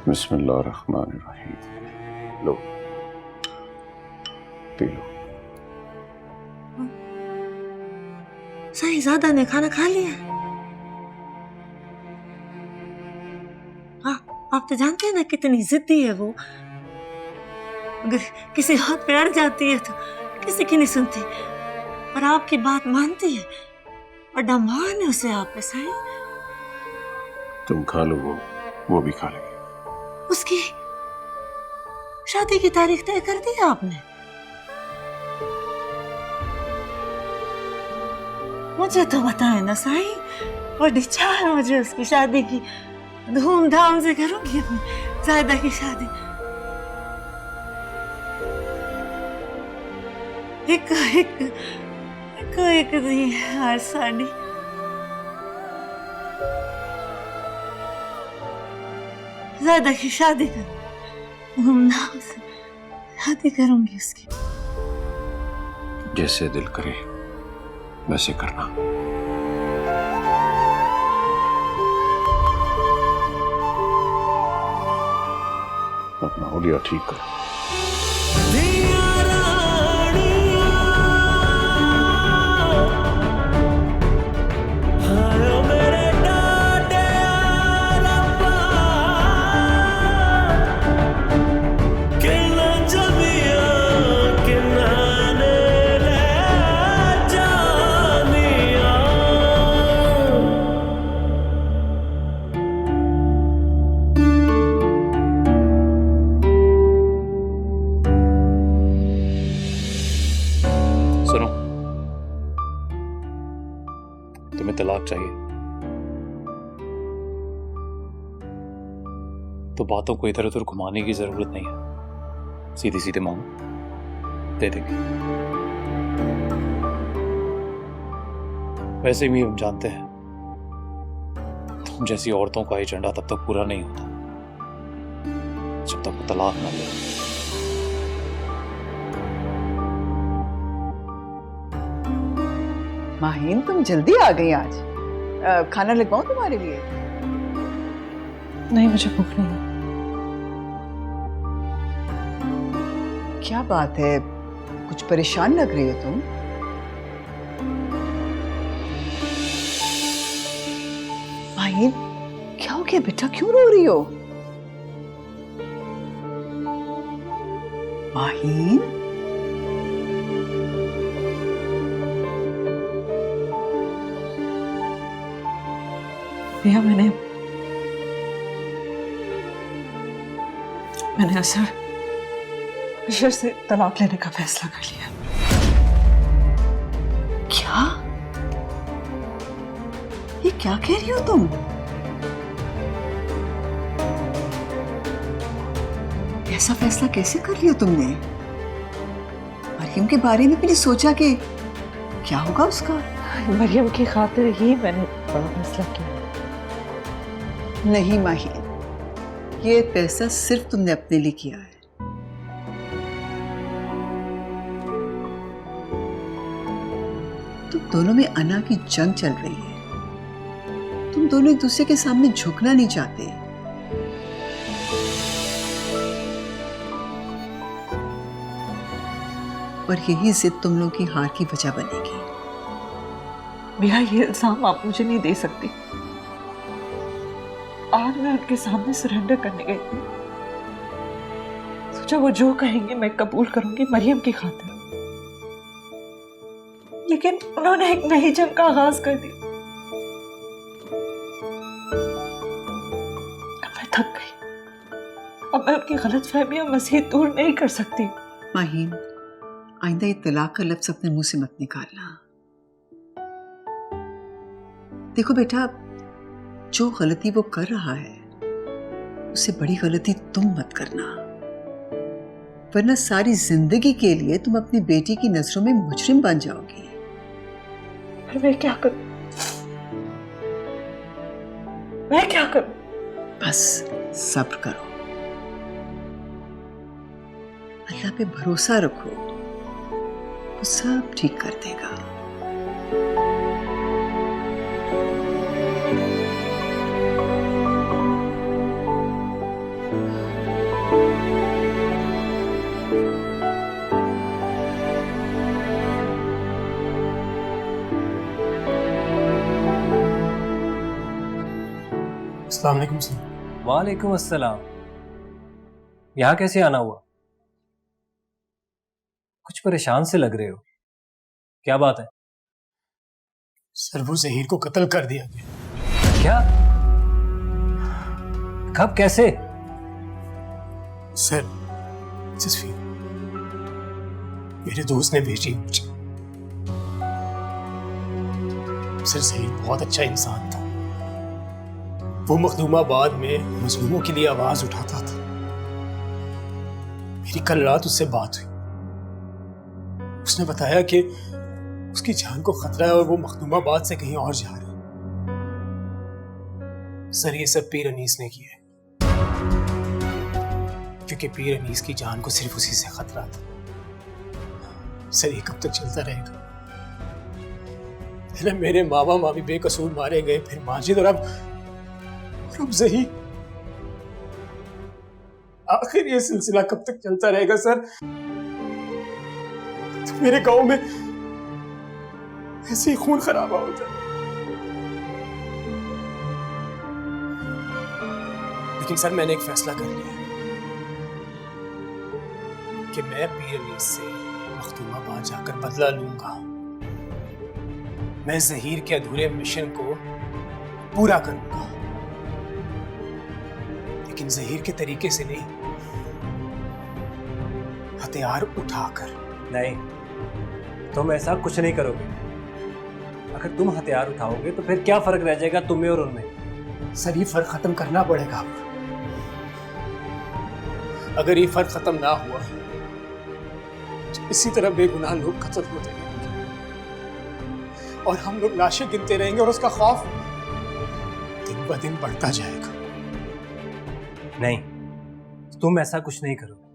बिस्मिल्लाहिर्रहमानिर्रहीम। लो पी लो।
साईजादा ने खाना खा लिया? हाँ, आप तो जानते हैं ना कितनी जिद्दी है वो। अगर किसी हाथ पे अड़ जाती है तो किसी की नहीं सुनती, और आपकी बात मानती है। और डमान है उसे आप पे साईं।
तुम खा लो, वो भी खा लेगी।
उसकी शादी की तारीख तय कर दी आपने? मुझे तो बताए ना साईं, बड़ी चाह है मुझे उसकी शादी की। धूमधाम से करूंगी अपनी ज़ायदा की शादी। एक दी हर साड़ी। ज़ायदा की शादी करूंगी, धूमधाम से शादी करूंगी उसकी।
जैसे दिल करे वैसे करना। अपना होलिया ठीक करो।
सुनो, तुम्हें तलाक चाहिए तो बातों को इधर उधर घुमाने की जरूरत नहीं है। सीधे सीधे मांगो, दे देंगे। वैसे भी हम जानते हैं तुम जैसी औरतों का एजेंडा तब तक पूरा नहीं होता जब तक वो तलाक ना ले।
माहीन, तुम जल्दी आ गई आज। खाना लगवाऊं तुम्हारे लिए?
नहीं, मुझे भूख नहीं है।
क्या बात है, कुछ परेशान लग रही हो तुम? माहीन, क्या हो गया बेटा, क्यों रो रही हो? माहीन,
भैया, मैंने अशर से तलाक लेने का फैसला कर लिया।
क्या? ये क्या कह रही हो तुम? ऐसा फैसला कैसे कर लिया तुमने? मरियम के बारे में भी नहीं सोचा कि क्या होगा उसका?
मरियम की खातिर ही मैंने बड़ा फैसला किया।
नहीं माही, ये फैसला सिर्फ तुमने अपने लिए किया है। तुम दोनों में अना की जंग चल रही है। तुम दोनों एक दूसरे के सामने झुकना नहीं चाहते। और यही जिद तुम लोगों की हार की वजह बनेगी।
भैया, ये इल्जाम आप मुझे नहीं दे सकती। आज मैं उनके सामने सरेंडर करने गई थी, सोचा वो जो कहेंगे मैं कबूल करूंगी मरियम की खातिर। लेकिन उन्होंने एक नई जंग का आगाज कर दिया। अब मैं थक गई। अब मैं अपनी गलत फहमियां मज़ीद दूर नहीं कर सकती।
माहीन, आइंदा ये तलाक का लफ्ज अपने मुंह से मत निकालना। देखो बेटा, जो गलती वो कर रहा है उससे बड़ी गलती तुम मत करना, वरना सारी जिंदगी के लिए तुम अपनी बेटी की नजरों में मुजरिम बन जाओगी।
पर मैं क्या करूं? मैं क्या करूं?
बस सब्र करो, अल्लाह पे भरोसा रखो, वो सब ठीक कर देगा।
अस्सलाम वालेकुम सर। वालेकुम अस्सलाम। यहाँ कैसे आना हुआ? कुछ परेशान से लग रहे हो, क्या बात है?
सर वो जहीर को कत्ल कर दिया गया।
क्या? कब, कैसे?
सर तस्वीर मेरे दोस्त ने भेजी मुझे। सर जहीर बहुत अच्छा इंसान था। वो मखदूमाबाद में मजलूमों के लिए आवाज उठाता था। मेरी कल रात उससे बात हुई। उसने बताया कि उसकी जान को खतरा है और वो मखदूमाबाद से कहीं और जा रहा है। सर ये सब पीर अनीस ने किया है, क्योंकि पीर अनीस की जान को सिर्फ उसी से खतरा था। सर ये कब तक चलता रहेगा? पहले मेरे मामा मामी बेकसूर मारे गए, फिर माजिद और अब ज़हीर। आखिर ये सिलसिला कब तक चलता रहेगा सर? तो मेरे गांव में ऐसे ही खून खराबा होता है। लेकिन सर मैंने एक फैसला कर लिया कि मैं पीर अनीस से मखदूमाबाद जाकर बदला लूंगा। मैं ज़हीर के अधूरे मिशन को पूरा करूंगा, लेकिन ज़हीर के तरीके से नहीं, हथियार उठाकर।
नहीं, तुम ऐसा कुछ नहीं करोगे। अगर तुम हथियार उठाओगे तो फिर क्या फर्क रह जाएगा तुम में और उनमें?
सर ये फर्क खत्म करना पड़ेगा आपको। अगर ये फर्क खत्म ना हुआ तो इसी तरह बेगुनाह लोग कत्ल होते रहेंगे और हम लोग लाशें गिनते रहेंगे और उसका खौफ दिन ब दिन बढ़ता जाएगा।
नहीं, तुम ऐसा कुछ नहीं करोगे।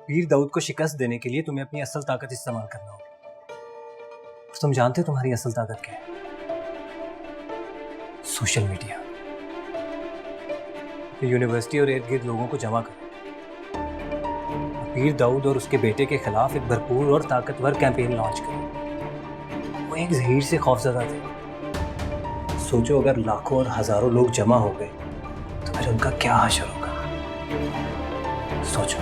पीर दाऊद को शिकस्त देने के लिए तुम्हें अपनी असल ताकत इस्तेमाल करना होगी। तुम जानते हो तुम्हारी असल ताकत क्या है? Social media. यूनिवर्सिटी और इर्द गिर्द लोगों को जमा करो। पीर दाऊद और उसके बेटे के खिलाफ एक भरपूर और ताकतवर कैंपेन लॉन्च करो। वो एक ज़हीर से खौफजदा थे। सोचो अगर लाखों और हजारों लोग जमा हो गए तो फिर उनका क्या हशर होगा। सोचो।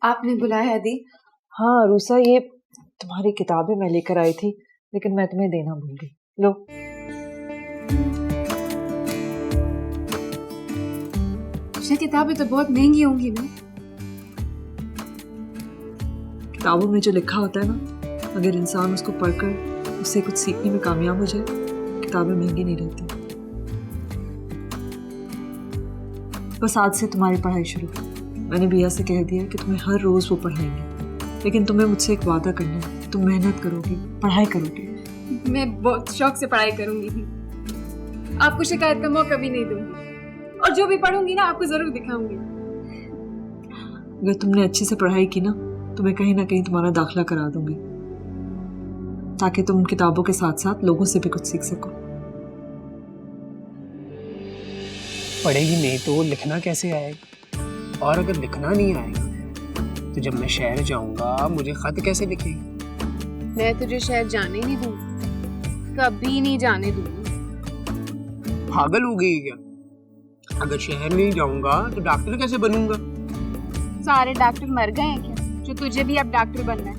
आपने बुलाया दी?
हाँ रूसा, ये तुम्हारी किताबें मैं लेकर आई थी, लेकिन मैं तुम्हें देना भूल गई। लो।
ये किताबें तो बहुत महंगी होंगी ना?
किताबों में जो लिखा होता है ना, अगर इंसान उसको पढ़कर उससे कुछ सीखने में कामयाब हो जाए, किताबें महंगी नहीं रहती। बस आज से तुम्हारी पढ़ाई शुरू। मैंने बिया से कह दिया कि तुम्हें हर रोज वो पढ़ाएंगे, लेकिन तुम्हें मुझसे एक वादा करना है, तुम मेहनत करोगी, पढ़ाई करोगी।
मैं बहुत शौक से पढ़ाई करूंगी, आपको शिकायत का मौका भी नहीं दूंगी, और जो भी पढ़ूंगी ना आपको जरूर दिखाऊंगी।
अगर तुमने अच्छे से पढ़ाई की ना तो मैं कहीं ना कहीं तुम्हारा दाखिला करा दूंगी। ताकि तुम किताबों के साथ साथ लोगों से भी कुछ सीख सको।
पढ़ेगी नहीं तो लिखना कैसे आएगा? और अगर लिखना नहीं आएगा तो जब मैं शहर जाऊंगा मुझे खत कैसे लिखेगी?
मैं तुझे शहर जाने नहीं दूंगी, कभी नहीं जाने दूंगी।
पागल हो गई क्या? अगर शहर नहीं जाऊंगा तो डॉक्टर कैसे बनूंगा?
सारे डॉक्टर मर गए हैं क्या जो तुझे भी अब डॉक्टर बनना है?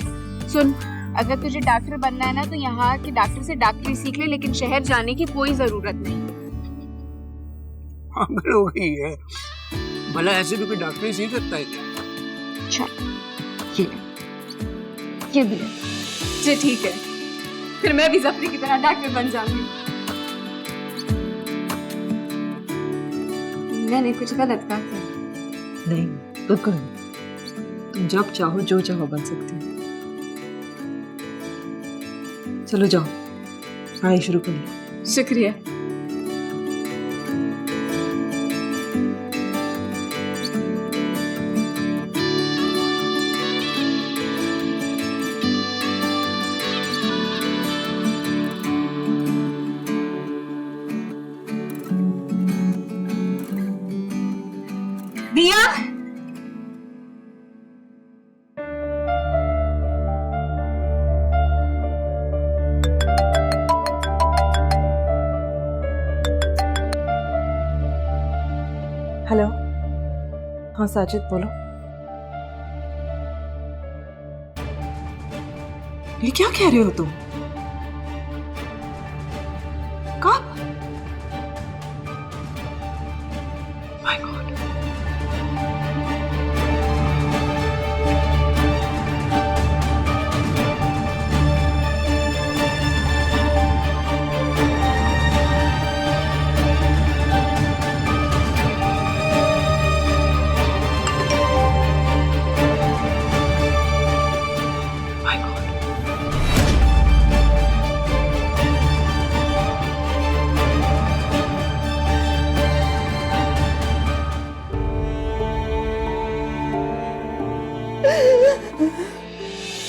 सुन, अगर तुझे डॉक्टर बनना है ना तो यहाँ के डॉक्टर से डॉक्टरी सीख ले, लेकिन शहर जाने की कोई जरूरत नहीं।
पागल हो गई है? भला ऐसे भी कोई डॉक्टरी सीख सकता है क्या?
अच्छा, ये भी है। जी ठीक है, फिर मैं भी जफरी की तरह डॉक्टर बन जाऊंगी। मैंने कुछ गलत कहा था?
नहीं, बिल्कुल नहीं। तुम जब चाहो जो चाहो बन सकती हो। चलो जाओ, पढ़ाई शुरू कर लो।
शुक्रिया।
दिया,
हेलो। हाँ साजिद, बोलो। ये क्या कह रहे हो तुम? कब? My God.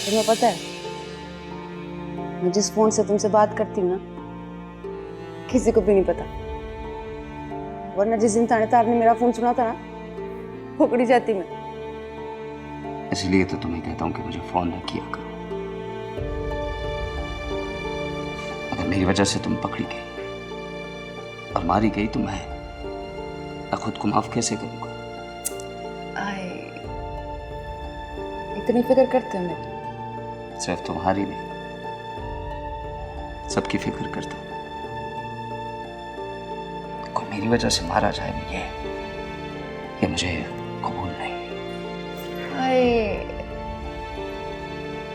तुम्हें पता है, मैं जिस फोन से तुमसे बात करती हूँ ना, किसी को भी नहीं पता। वरना जिस दिन ताने तार ने मेरा फोन सुना था ना, पकड़ी जाती मैं।
इसलिए तो तुम्हें कहता हूँ कि मुझे फोन न किया करो। अगर मेरी वजह से तुम पकड़ी गई और मारी गई तो मैं खुद को माफ कैसे करूंगा?
इतनी फिक्र करते हो मेरी?
सिर्फ तुम्हारी नहीं, सबकी फिक्र करता हूँ। कोई मेरी वजह से मारा जाए ये मुझे कबूल नहीं।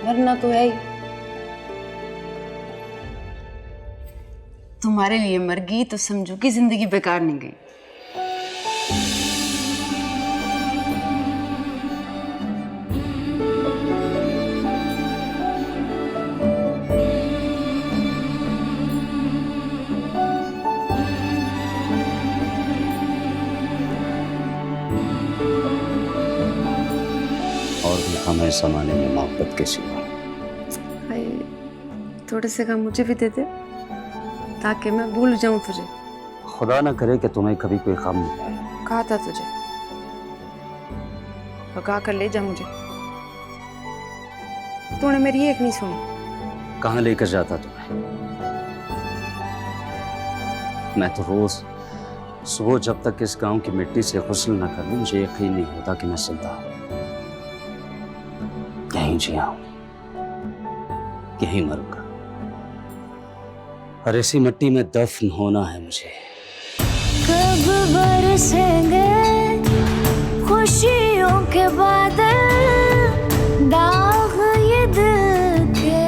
मरना तो है ही। तुम्हारे लिए मर गई तो समझो कि जिंदगी बेकार नहीं गई।
हमें समाने में मोहब्बत के सिवा।
भाई थोड़े से काम मुझे भी दे दे ताकि मैं भूल जाऊं तुझे।
खुदा ना करे कि तुम्हें कभी कोई गम नहीं।
कहा था तुझे, तो कहा कर ले जा मुझे। तूने मेरी एक नहीं सुनी।
कहाँ लेकर जाता तुम्हें? मैं तो रोज सुबह जब तक इस गांव की मिट्टी से गुस्ल न कर लूं, मुझे यकीन नहीं होता कि मैं जिंदा हूं। यहीं जिया हूं, यहीं मरूंगा, और इसी मिट्टी में दफन होना है मुझे।
कब बरसेंगे खुशियों के बादल, दाग ये दिल के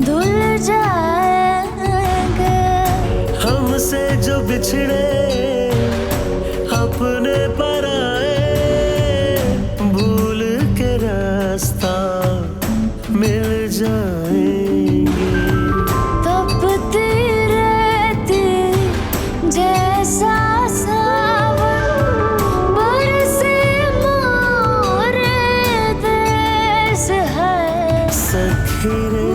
धुल जाएंगे।
हमसे जो बिछड़े अपने पर आए, भूल के रास्ता मिल जाएंगे।
तपती रहती जैसा सावन, बरसे मोरे देश है।
सखी रे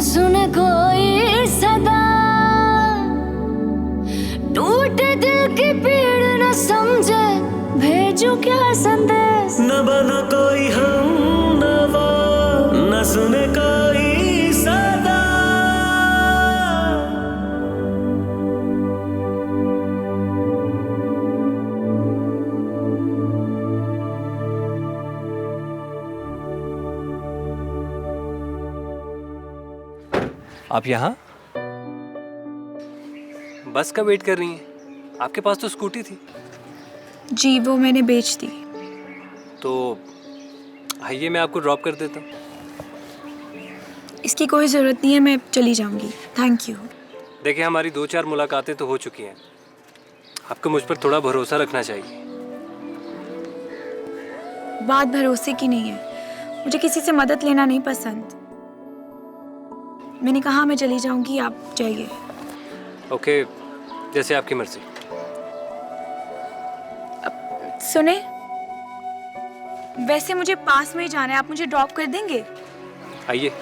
सुने कोई सदा, टूटे दिल की पीड़ न समझे, भेजूं क्या संदेश।
न बना कोई हम नवा, न सुने कोई सदा।
आप यहाँ बस का वेट कर रही हैं? आपके पास तो स्कूटी थी।
जी वो मैंने बेच दी।
तो आइए मैं आपको ड्रॉप कर देता हूँ।
इसकी कोई ज़रूरत नहीं है, मैं चली जाऊंगी। Thank you.
देखिए हमारी 2-4 मुलाकातें तो हो चुकी हैं, आपको मुझ पर थोड़ा भरोसा रखना चाहिए।
बात भरोसे की नहीं है, मुझे किसी से मदद लेना नहीं पसंद। मैंने कहा मैं चली जाऊंगी, आप जाइए।
ओके, जैसे आपकी मर्जी।
सुने, वैसे मुझे पास में ही जाना है, आप मुझे ड्रॉप कर देंगे?
आइए।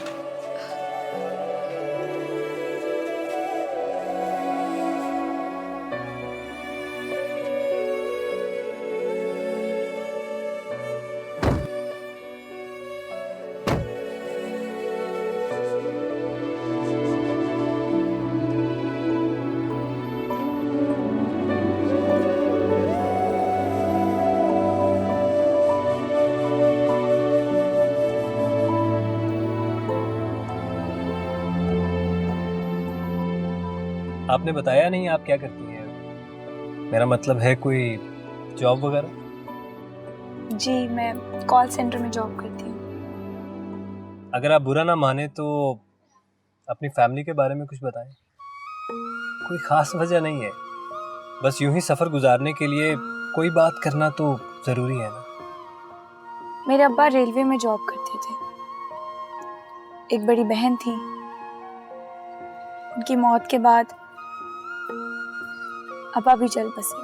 आपने बताया नहीं आप क्या करती हैं? मेरा मतलब है कोई जॉब वगैरह?
जी मैं कॉल सेंटर में जॉब करती हूँ।
अगर आप बुरा ना माने तो अपनी फैमिली के बारे में कुछ बताएं। कोई ख़ास वजह नहीं है, बस यूं ही सफ़र गुजारने के लिए कोई बात करना तो ज़रूरी है ना।
मेरे अब्बा रेलवे में जॉब करते थे। एक बड़ी बहन थी, उनकी मौत के बाद अब्बा भी चल बसे।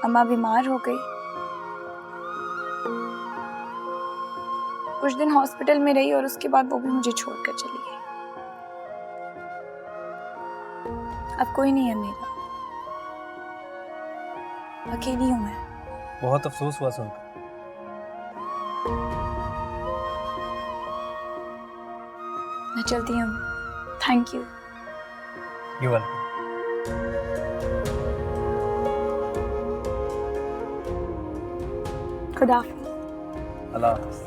अम्मा बीमार हो गई, कुछ दिन हॉस्पिटल में रही और उसके बाद वो भी मुझे छोड़कर चली गई। अब कोई नहीं है मेरा, अकेली हूं मैं।
बहुत अफसोस हुआ सुनकर।
मैं चलती हूँ। Thank you.
You welcome.
खुदा हाफिज़।
अल्लाह हाफिज़।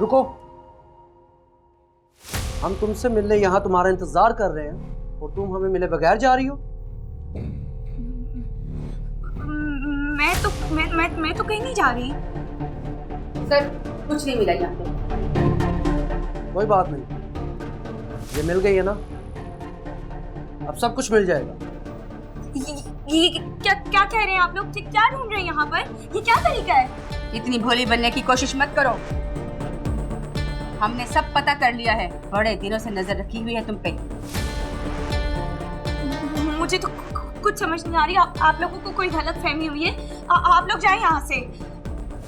रुको, हम तुमसे मिलने यहाँ तुम्हारा इंतजार कर रहे हैं और तुम हमें मिले बगैर जा रही हो।
मैं तो कहीं नहीं जा रही।
सर कुछ नहीं मिला यहाँ पे।
कोई बात नहीं, ये मिल गई है ना, अब सब कुछ मिल जाएगा।
ये क्या कह रहे हैं आप लोग? क्या ढूंढ रहे हैं यहाँ पर? ये क्या तरीका है?
इतनी भोली बनने की कोशिश मत करो, हमने सब पता कर लिया है। बड़े दिनों से नजर रखी हुई है तुम पे।
मुझे तो कुछ समझ नहीं आ रही। आप लोगों को कोई गलत फहमी हुई है। आप लोग जाएं यहाँ से।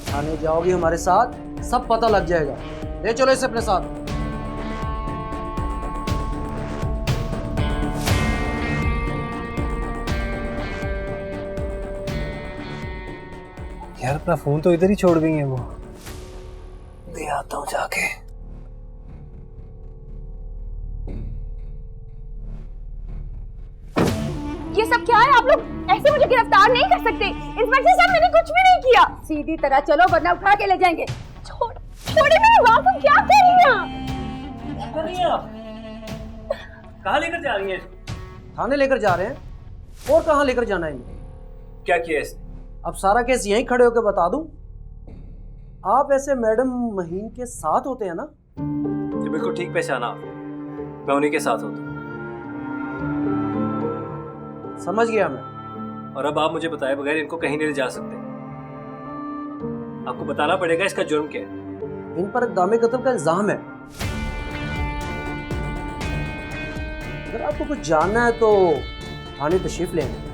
थाने जाओगी हमारे साथ, सब पता लग जाएगा। ले चलो इसे अपने साथ।
यार अपना फोन तो इधर ही छोड़ गई है वो। दे आता हूँ जाके।
ये सब क्या है? आप लोग ऐसे मुझे गिरफ्तार नहीं कर सकते। इंस्पेक्टर साहब मैंने कुछ भी नहीं किया।
सीधी तरह चलो वरना उठा के ले जाएंगे।
छोड़े मेरी बात, तुम क्या कर रही हैं?
कहाँ लेकर जा रही हैं?
थाने लेकर जा रहे हैं, और कहाँ लेकर जाना है इन्हें?
क्या किया इसने?
अब सारा केस यहीं खड़े होकर बता दूं। आप ऐसे मैडम महीन के साथ होते हैं ना?
तो बिल्कुल ठीक पहचाना, मैं उन्हीं के साथ होता हूँ।
समझ गया मैं।
और अब आप मुझे बताए बगैर इनको कहीं नहीं ले जा सकते। आपको बताना पड़ेगा इसका जुर्म क्या है।
इन पर इक़दाम कत्ल का इल्जाम है। अगर आपको कुछ जानना है तो थाने तशरीफ लेंगे।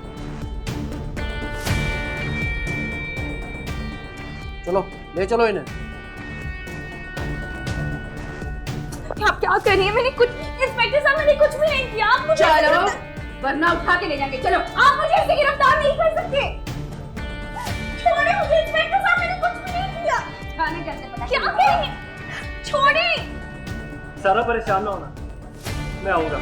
चलो ले चलो इन्हें।
आप क्या कर रही हैं? मैंने कुछ, इंस्पेक्टर साहब मैंने कुछ भी नहीं किया। आप मुझे
चलो वरना उठा के ले जाएंगे। चलो
आप मुझे ऐसे गिरफ्तार नहीं कर सकते। छोड़े मुझे इंस्पेक्टर साहब, मैंने कुछ भी नहीं किया।
थाने कैसे पता?
क्या कह रही हैं? छोड़े।
सारा परेशान ना होना, मैं आऊंगा।